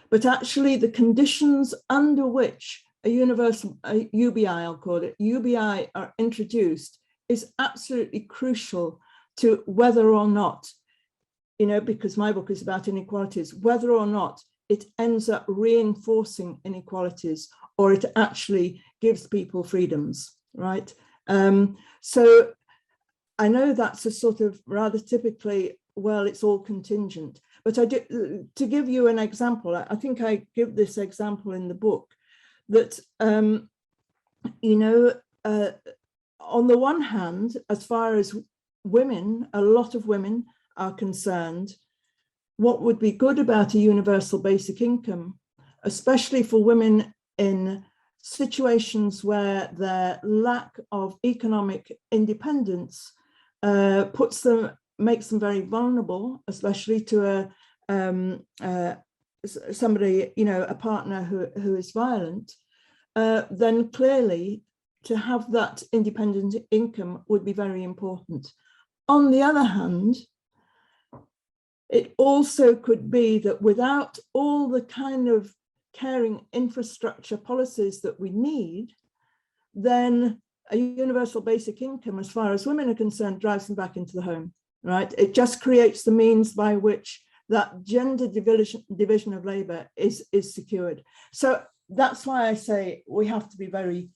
But actually the conditions under which a universal UBI, I'll call it, UBI are introduced is absolutely crucial to whether or not, you know, because my book is about inequalities, whether or not it ends up reinforcing inequalities or it actually gives people freedoms, right? So I know that's a sort of rather typically, well, it's all contingent, but I do, to give you an example, I think I give this example in the book that, you know, on the one hand, as far as women, a lot of women are concerned, what would be good about a universal basic income, especially for women in situations where their lack of economic independence makes them very vulnerable, especially to somebody, you know, a partner who is violent, then clearly to have that independent income would be very important. On the other hand, it also could be that without all the kind of caring infrastructure policies that we need, then a universal basic income, as far as women are concerned, drives them back into the home, right? It just creates the means by which that gender division of labour is secured. So that's why I say we have to be very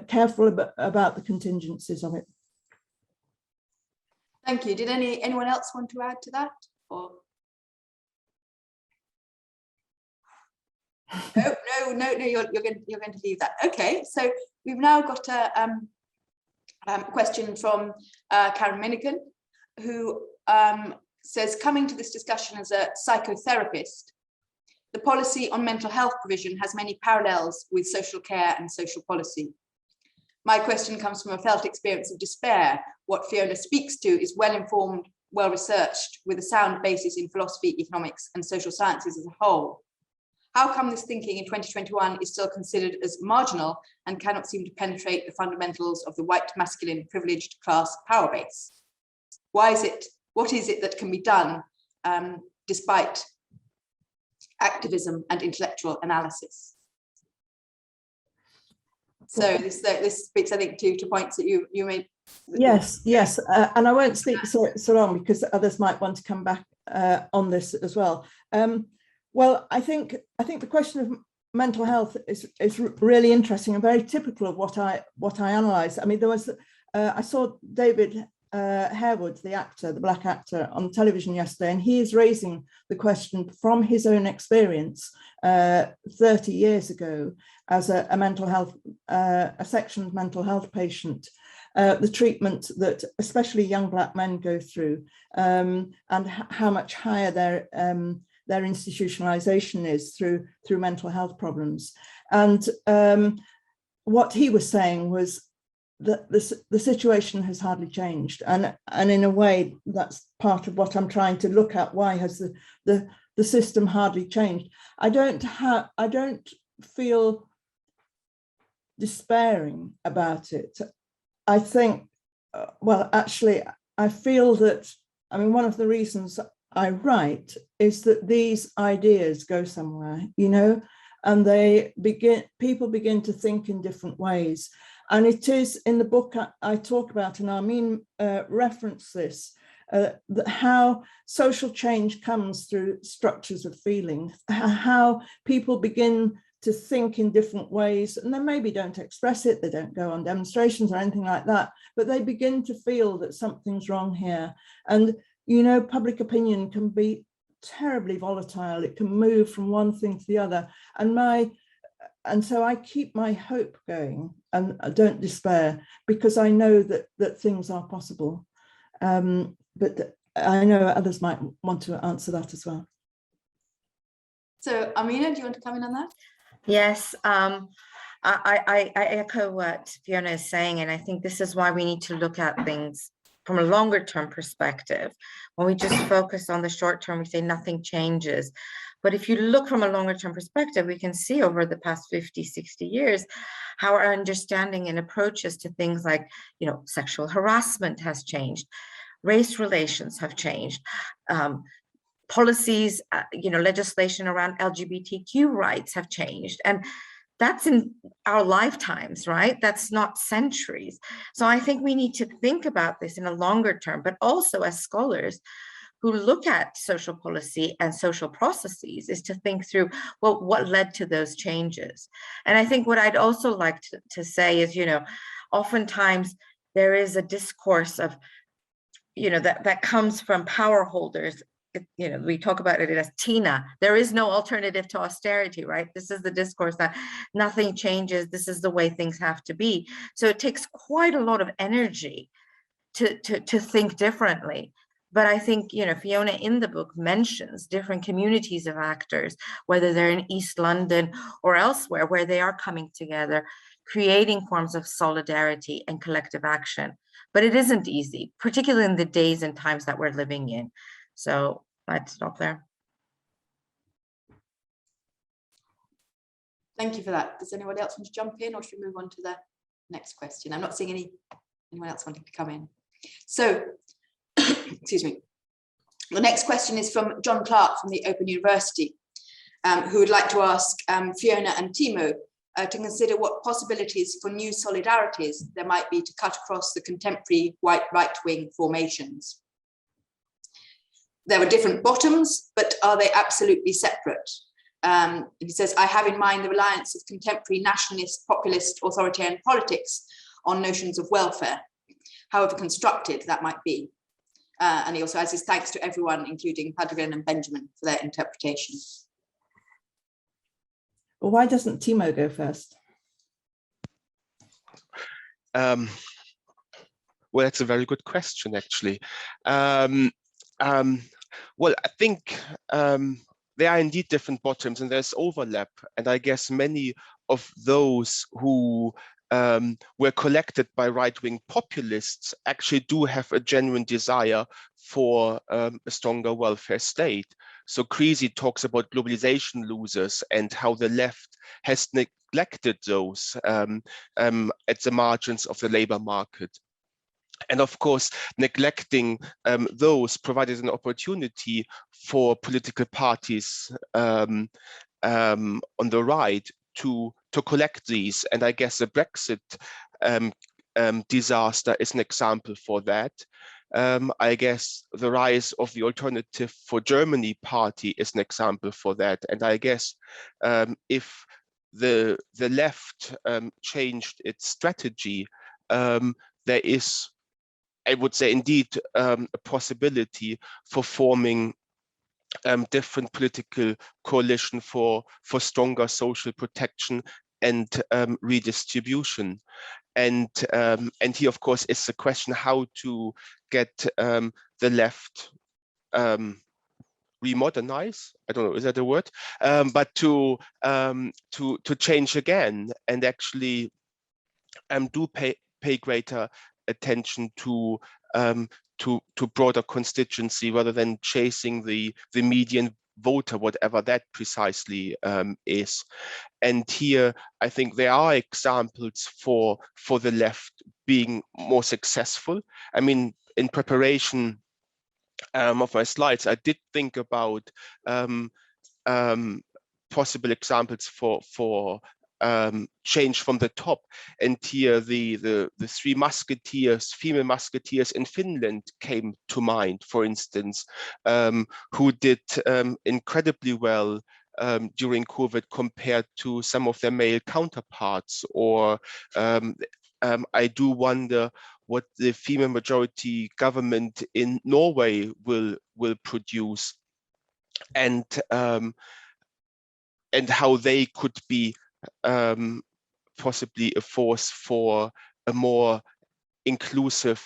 careful about the contingencies of it. Thank you. Did anyone else want to add to that? Or no, you're going to leave that. Okay, so we've now got a question from Karen Minigan, who says, coming to this discussion as a psychotherapist, the policy on mental health provision has many parallels with social care and social policy. My question comes from a felt experience of despair. What Fiona speaks to is well-informed, well-researched, with a sound basis in philosophy, economics, and social sciences as a whole. How come this thinking in 2021 is still considered as marginal and cannot seem to penetrate the fundamentals of the white, masculine, privileged class power base? Why is it? What is it that can be done despite activism and intellectual analysis? So this speaks, I think, to points that you made. Yes, and I won't speak so long because others might want to come back on this as well. Well, I think the question of mental health is really interesting and very typical of what I analysed. I mean, there was I saw David Harewood, the actor, the black actor, on television yesterday, and he is raising the question from his own experience 30 years ago as a mental health, a sectioned mental health patient, the treatment that especially young black men go through, and how much higher their institutionalization is through mental health problems. And what he was saying was that the situation has hardly changed, and in a way that's part of what I'm trying to look at. Why has the system hardly changed? I don't feel despairing about it. I think, well, actually, I feel that, I mean, one of the reasons I write is that these ideas go somewhere, you know, and people begin to think in different ways. And it is in the book I talk about, and Armine referenced this, that how social change comes through structures of feeling, how people begin to think in different ways, and they maybe don't express it, they don't go on demonstrations or anything like that, but they begin to feel that something's wrong here. And, you know, public opinion can be terribly volatile. It can move from one thing to the other. And and so I keep my hope going and I don't despair, because I know that things are possible. But I know others might want to answer that as well. So, Armine, do you want to come in on that? Yes, I echo what Fiona is saying, and I think this is why we need to look at things from a longer term perspective. When we just focus on the short term, we say nothing changes. But if you look from a longer term perspective, we can see over the past 50, 60 years, how our understanding and approaches to things like, sexual harassment has changed, race relations have changed, policies, legislation around LGBTQ rights have changed. And that's in our lifetimes, right? That's not centuries. So I think we need to think about this in a longer term, but also as scholars who look at social policy and social processes, is to think through, well, what led to those changes? And I think what I'd also like to say is, oftentimes there is a discourse of, that comes from power holders. We talk about it as Tina. There is no alternative to austerity, right? This is the discourse that nothing changes. This is the way things have to be. So it takes quite a lot of energy to think differently. But I think, Fiona in the book mentions different communities of actors, whether they're in East London or elsewhere, where they are coming together, creating forms of solidarity and collective action. But it isn't easy, particularly in the days and times that we're living in. So I'd stop there. Thank you for that. Does anyone else want to jump in, or should we move on to the next question? I'm not seeing anyone else wanting to come in. So, excuse me. The next question is from John Clark from the Open University, who would like to ask Fiona and Timo to consider what possibilities for new solidarities there might be to cut across the contemporary white right-wing formations. There are different bottoms, but are they absolutely separate? He says, I have in mind the reliance of contemporary nationalist, populist, authoritarian politics on notions of welfare, however constructed that might be. And he also has his thanks to everyone, including Padrigan and Benjamin, for their interpretation. Well, why doesn't Timo go first? Well, that's a very good question, actually. Well, I think there are indeed different bottoms and there's overlap. And I guess many of those who were collected by right-wing populists actually do have a genuine desire for a stronger welfare state. So Creasy talks about globalization losers and how the left has neglected those at the margins of the labor market. And of course, neglecting those provided an opportunity for political parties on the right to collect these. And I guess the Brexit disaster is an example for that. I guess the rise of the Alternative for Germany party is an example for that. And I guess if the left changed its strategy, there is, I would say, indeed a possibility for forming different political coalition for stronger social protection and redistribution. And here, of course, is the question how to get the left remodernize. I don't know, is that a word? But to change again and actually do pay greater attention to broader constituency rather than chasing the median voter, whatever that precisely is. And here, I think there are examples for the left being more successful. I mean, in preparation of my slides, I did think about possible examples for change from the top. And here the three musketeers, female musketeers in Finland came to mind, for instance, who did incredibly well during COVID compared to some of their male counterparts. Or I do wonder what the female majority government in Norway will produce, and how they could be possibly a force for a more inclusive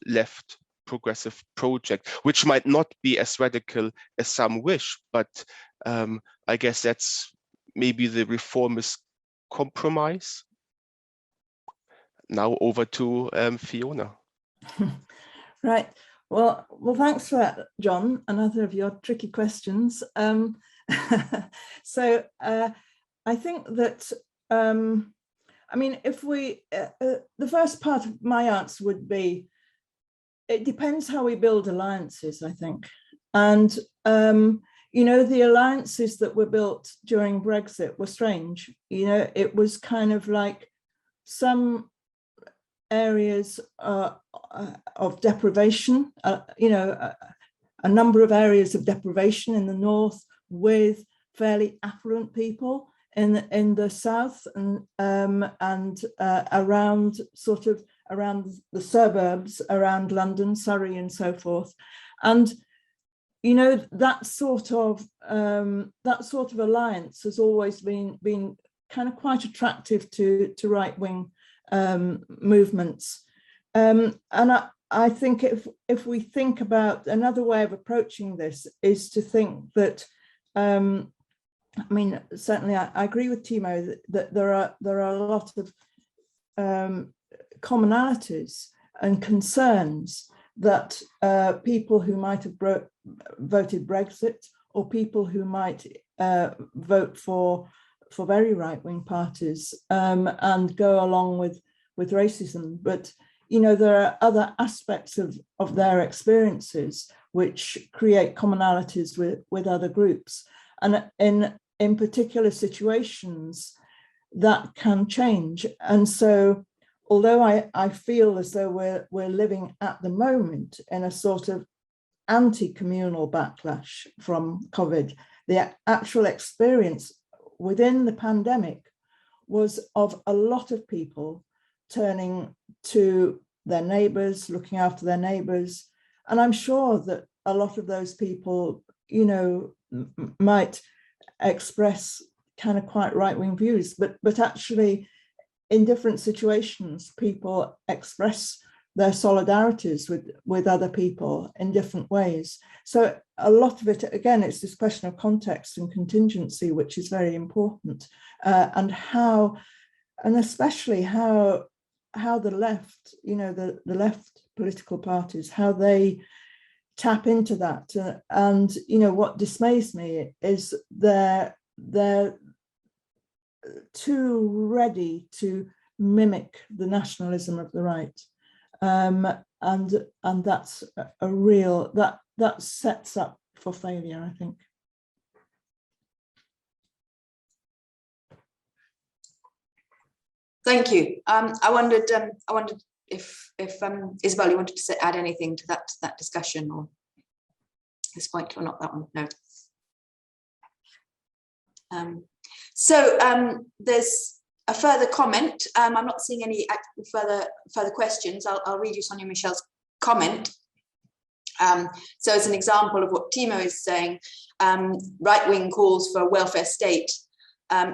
left progressive project, which might not be as radical as some wish, but I guess that's maybe the reformist compromise. Now over to Fiona. Right. Well, thanks for that, John. Another of your tricky questions. So I think that, I mean, if we, the first part of my answer would be, it depends how we build alliances, I think. And, you know, the alliances that were built during Brexit were strange. You know, it was kind of like some areas of deprivation, you know, a number of areas of deprivation in the north with fairly affluent people in the south and around sort of around the suburbs, around London, Surrey and so forth. And, you know, that sort of alliance has always been kind of quite attractive to right-wing movements. And I think if we think about another way of approaching this is to think that, I mean, certainly I agree with Timo that there are a lot of commonalities and concerns that people who might have voted Brexit or people who might vote for very right-wing parties and go along with racism. But, you know, there are other aspects of their experiences which create commonalities with other groups. And in particular situations, that can change. And so, although I feel as though we're living at the moment in a sort of anti-communal backlash from COVID, the actual experience within the pandemic was of a lot of people turning to their neighbours, looking after their neighbours. And I'm sure that a lot of those people, you know, might express kind of quite right-wing views, but actually in different situations, people express their solidarities with other people in different ways. So a lot of it, again, it's this question of context and contingency, which is very important, and especially how the left, you know, the left political parties, how they tap into that. And, you know, what dismays me is they're too ready to mimic the nationalism of the right. And that's a real, that sets up for failure, I think. Thank you. I wondered if Isabel, you wanted to add anything to that discussion, or this point, or not that one? No. So there's a further comment. I'm not seeing any further questions. I'll read you Sonia Michel's comment. So as an example of what Timo is saying, right-wing calls for a welfare state.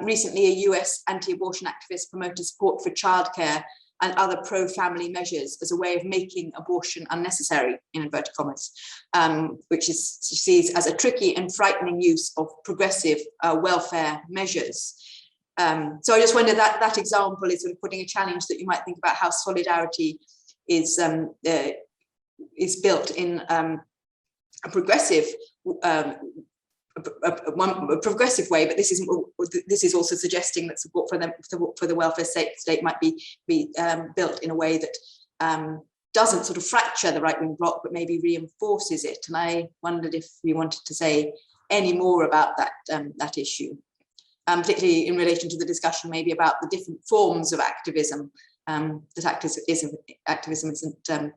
Recently, a US anti-abortion activist promoted support for childcare and other pro-family measures as a way of making abortion unnecessary, in inverted commas, which she sees as a tricky and frightening use of progressive welfare measures. So I just wonder that example is sort of putting a challenge that you might think about how solidarity is built in a progressive progressive way, but this is also suggesting that support for the welfare state might be built in a way that doesn't sort of fracture the right-wing bloc, but maybe reinforces it. And I wondered if you wanted to say any more about that issue, particularly in relation to the discussion maybe about the different forms of activism, that activism isn't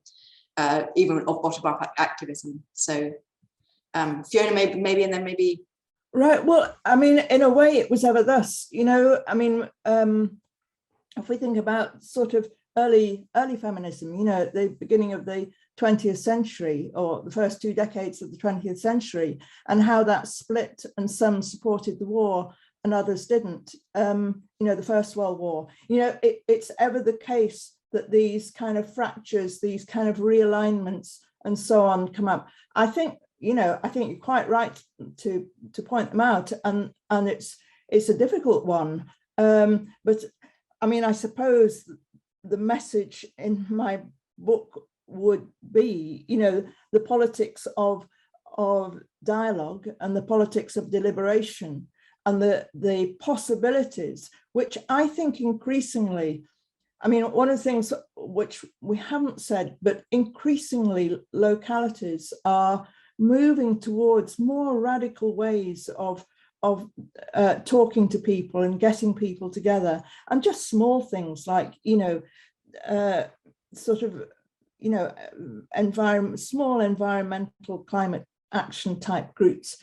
even of bottom-up activism. So Fiona, maybe, and then maybe. Right. Well, I mean, in a way, it was ever thus. You know, I mean, if we think about sort of early feminism, you know, at the beginning of the 20th century, or the first 2 decades of the 20th century, and how that split, and some supported the war and others didn't. The First World War. It's ever the case that these kind of fractures, these kind of realignments and so on come up. I think you're quite right to point them out, and it's a difficult one. But I mean, I suppose the message in my book would be, the politics of dialogue and the politics of deliberation and the possibilities, which I think increasingly, I mean, one of the things which we haven't said, but increasingly localities are moving towards more radical ways of talking to people and getting people together, and just small things like, small environmental climate action type groups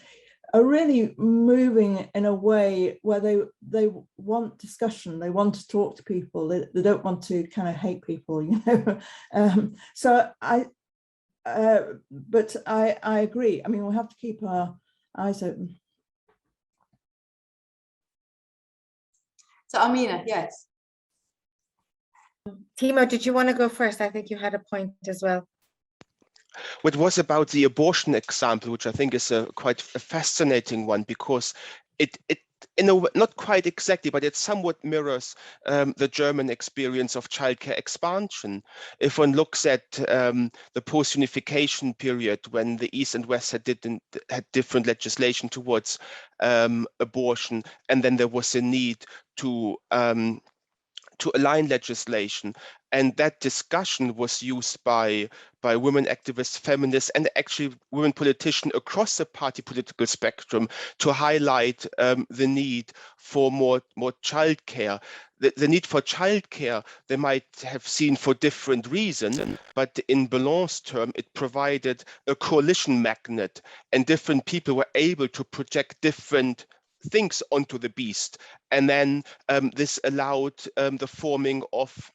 are really moving in a way where they want discussion, they want to talk to people, they don't want to kind of hate people, but I agree. I mean, we'll have to keep our eyes open. So Armine, yes. Timo, did you want to go first? I think you had a point as well. What was about the abortion example, which I think is quite a fascinating one, because it not quite exactly, but it somewhat mirrors the German experience of childcare expansion. If one looks at the post-unification period, when the East and West had different legislation towards abortion, and then there was a need to align legislation, and that discussion was used by women activists, feminists, and actually women politicians across the party political spectrum to highlight the need for more childcare. The need for childcare they might have seen for different reasons, but in Bellon's term, it provided a coalition magnet, and different people were able to project different things onto the beast, and then this allowed the forming of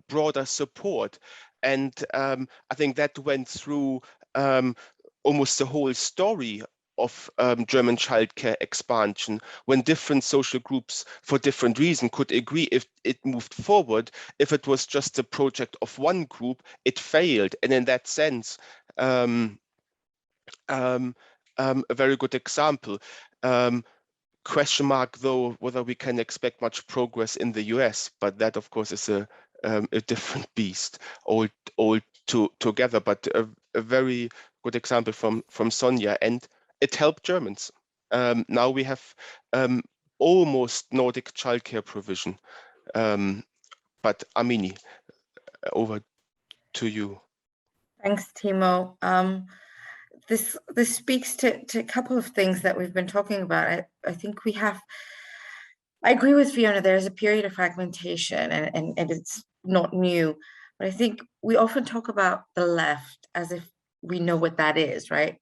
broader support. And I think that went through almost the whole story of German childcare expansion, when different social groups for different reasons could agree if it moved forward. If it was just a project of one group, it failed. And in that sense, a very good example. Question mark, though, whether we can expect much progress in the US, but that, of course, is a different beast all together. But a very good example from Sonia, and it helped Germans. Now we have almost Nordic childcare provision. But Armine, over to you. Thanks, Timo. This speaks to a couple of things that we've been talking about. I think I agree with Fiona, there's a period of fragmentation and it's not new, but I think we often talk about the left as if we know what that is, right?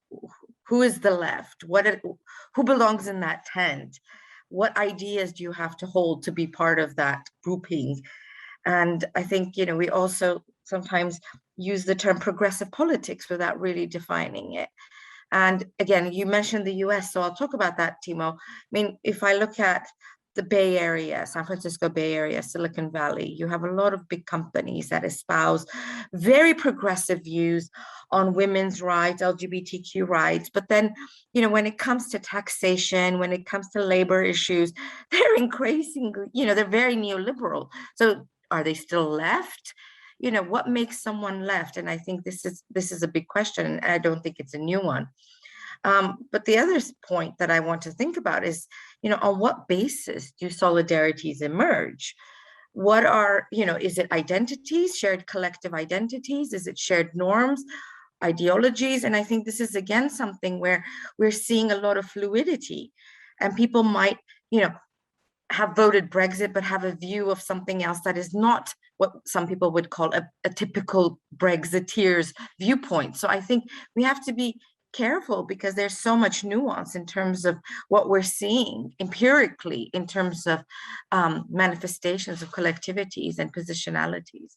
Who is the left? Who belongs in that tent? What ideas do you have to hold to be part of that grouping? And I think, we also sometimes use the term progressive politics without really defining it. And again, you mentioned the US, so I'll talk about that, Timo. I mean, if I look at the Bay Area, San Francisco Bay Area, Silicon Valley, you have a lot of big companies that espouse very progressive views on women's rights, LGBTQ rights. But then, when it comes to taxation, when it comes to labor issues, they're increasingly, they're very neoliberal. So are they still left? What makes someone left? And I think this is a big question, and I don't think it's a new one. But the other point that I want to think about is, on what basis do solidarities emerge? What are, is it identities, shared collective identities? Is it shared norms, ideologies? And I think this is, again, something where we're seeing a lot of fluidity, and people might, have voted Brexit, but have a view of something else that is not what some people would call a typical Brexiteer's viewpoint. So I think we have to be careful, because there's so much nuance in terms of what we're seeing empirically in terms of manifestations of collectivities and positionalities.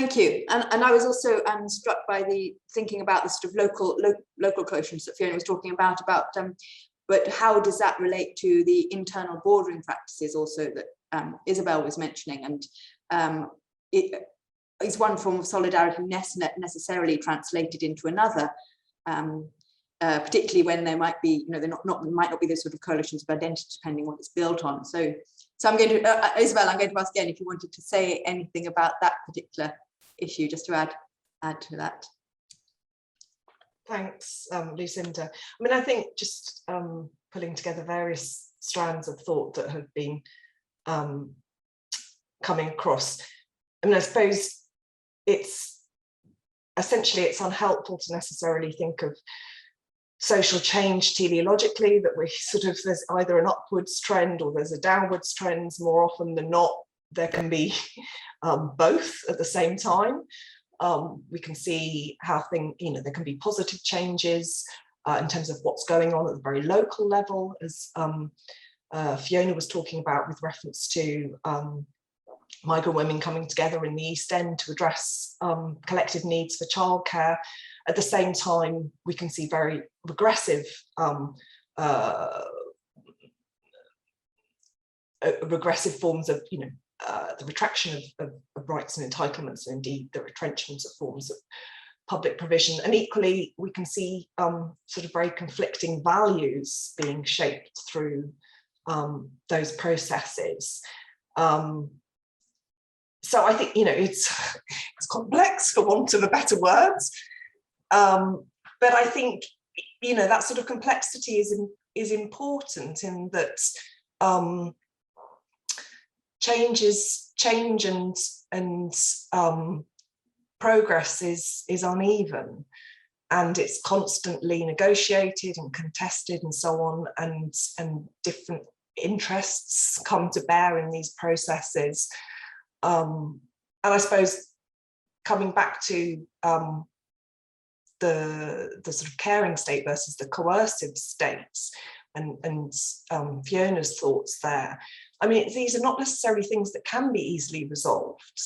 Thank you. And I was also struck by the thinking about the sort of local quotients that Fiona was talking about but how does that relate to the internal bordering practices also that Isabel was mentioning? And it is one form of solidarity necessarily translated into another, particularly when there might be, you know, might not be those sort of coalitions of identity depending on what it's built on. So I'm going to, Isabel, I'm going to ask again if you wanted to say anything about that particular issue, just to add to that. Thanks, Lucinda. I mean, I think just pulling together various strands of thought that have been coming across. I mean, I suppose it's unhelpful to necessarily think of social change teleologically, that we sort of, there's either an upwards trend or there's a downwards trend. More often than not, there can be both at the same time. We can see how there can be positive changes in terms of what's going on at the very local level, as Fiona was talking about with reference to migrant women coming together in the East End to address collective needs for childcare. At the same time, we can see very regressive forms of, the retraction of rights and entitlements, and indeed the retrenchment of forms of public provision. And equally, we can see sort of very conflicting values being shaped through those processes. So I think, it's complex, for want of a better words. But I think, that sort of complexity is important in that change and progress is uneven, and it's constantly negotiated and contested and so on, and different interests come to bear in these processes. And I suppose coming back to the sort of caring state versus the coercive states, and Fiona's thoughts there. I mean, these are not necessarily things that can be easily resolved.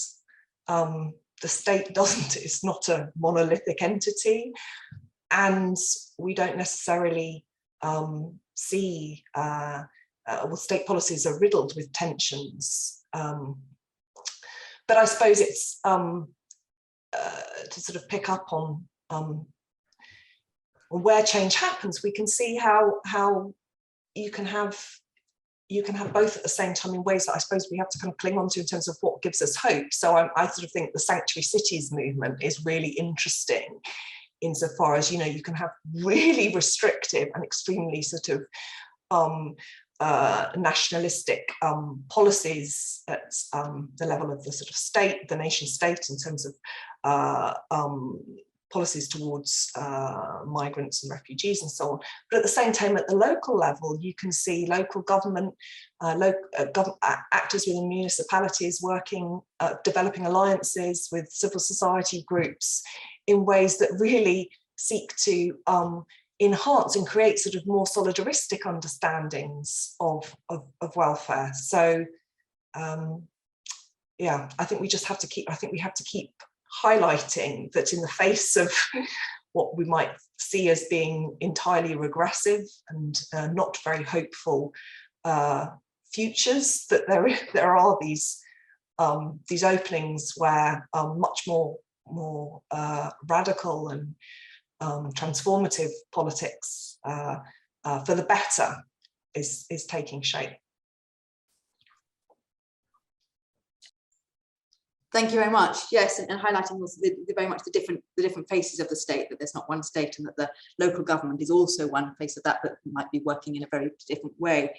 The state doesn't, it's not a monolithic entity, and we don't necessarily see, state policies are riddled with tensions. But I suppose it's to sort of pick up on where change happens, we can see how you can have both at the same time in ways that I suppose we have to kind of cling on to in terms of what gives us hope. So I sort of think the sanctuary cities movement is really interesting insofar as, you can have really restrictive and extremely sort of nationalistic policies at the level of the sort of state, the nation state, in terms of policies towards migrants and refugees and so on. But at the same time, at the local level, you can see local government, actors within municipalities working, developing alliances with civil society groups in ways that really seek to enhance and create sort of more solidaristic understandings of welfare. So yeah, I think we have to keep highlighting that in the face of what we might see as being entirely regressive and not very hopeful futures, that there are these openings where much more radical and transformative politics for the better is taking shape. Thank you very much. Yes, and highlighting also very much the different faces of the state, that there's not one state, and that the local government is also one face of that might be working in a very different way.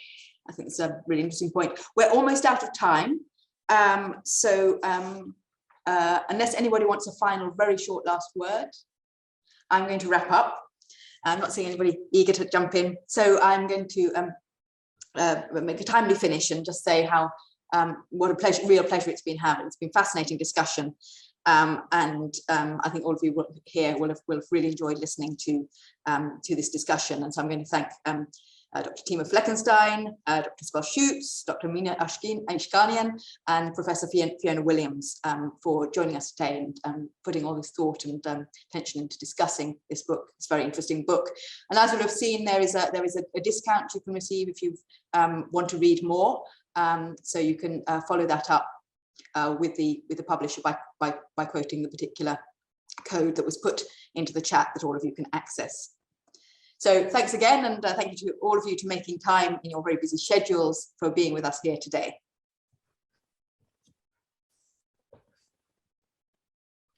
I think it's a really interesting point. We're almost out of time. So unless anybody wants a final, very short last word, I'm going to wrap up. I'm not seeing anybody eager to jump in. So I'm going to make a timely finish and just say how what a pleasure, real pleasure it's been having. It's been fascinating discussion, and I think all of you here will have really enjoyed listening to this discussion. And so I'm going to thank Dr. Timo Fleckenstein, Dr. Isabel, Dr. Armine Ishkanian, and Professor Fiona Williams for joining us today and putting all this thought and attention into discussing this book. It's a very interesting book. And as you'll have seen, there is a discount you can receive if you want to read more. So you can follow that up with the publisher by quoting the particular code that was put into the chat that all of you can access. So thanks again, and thank you to all of you for making time in your very busy schedules for being with us here today.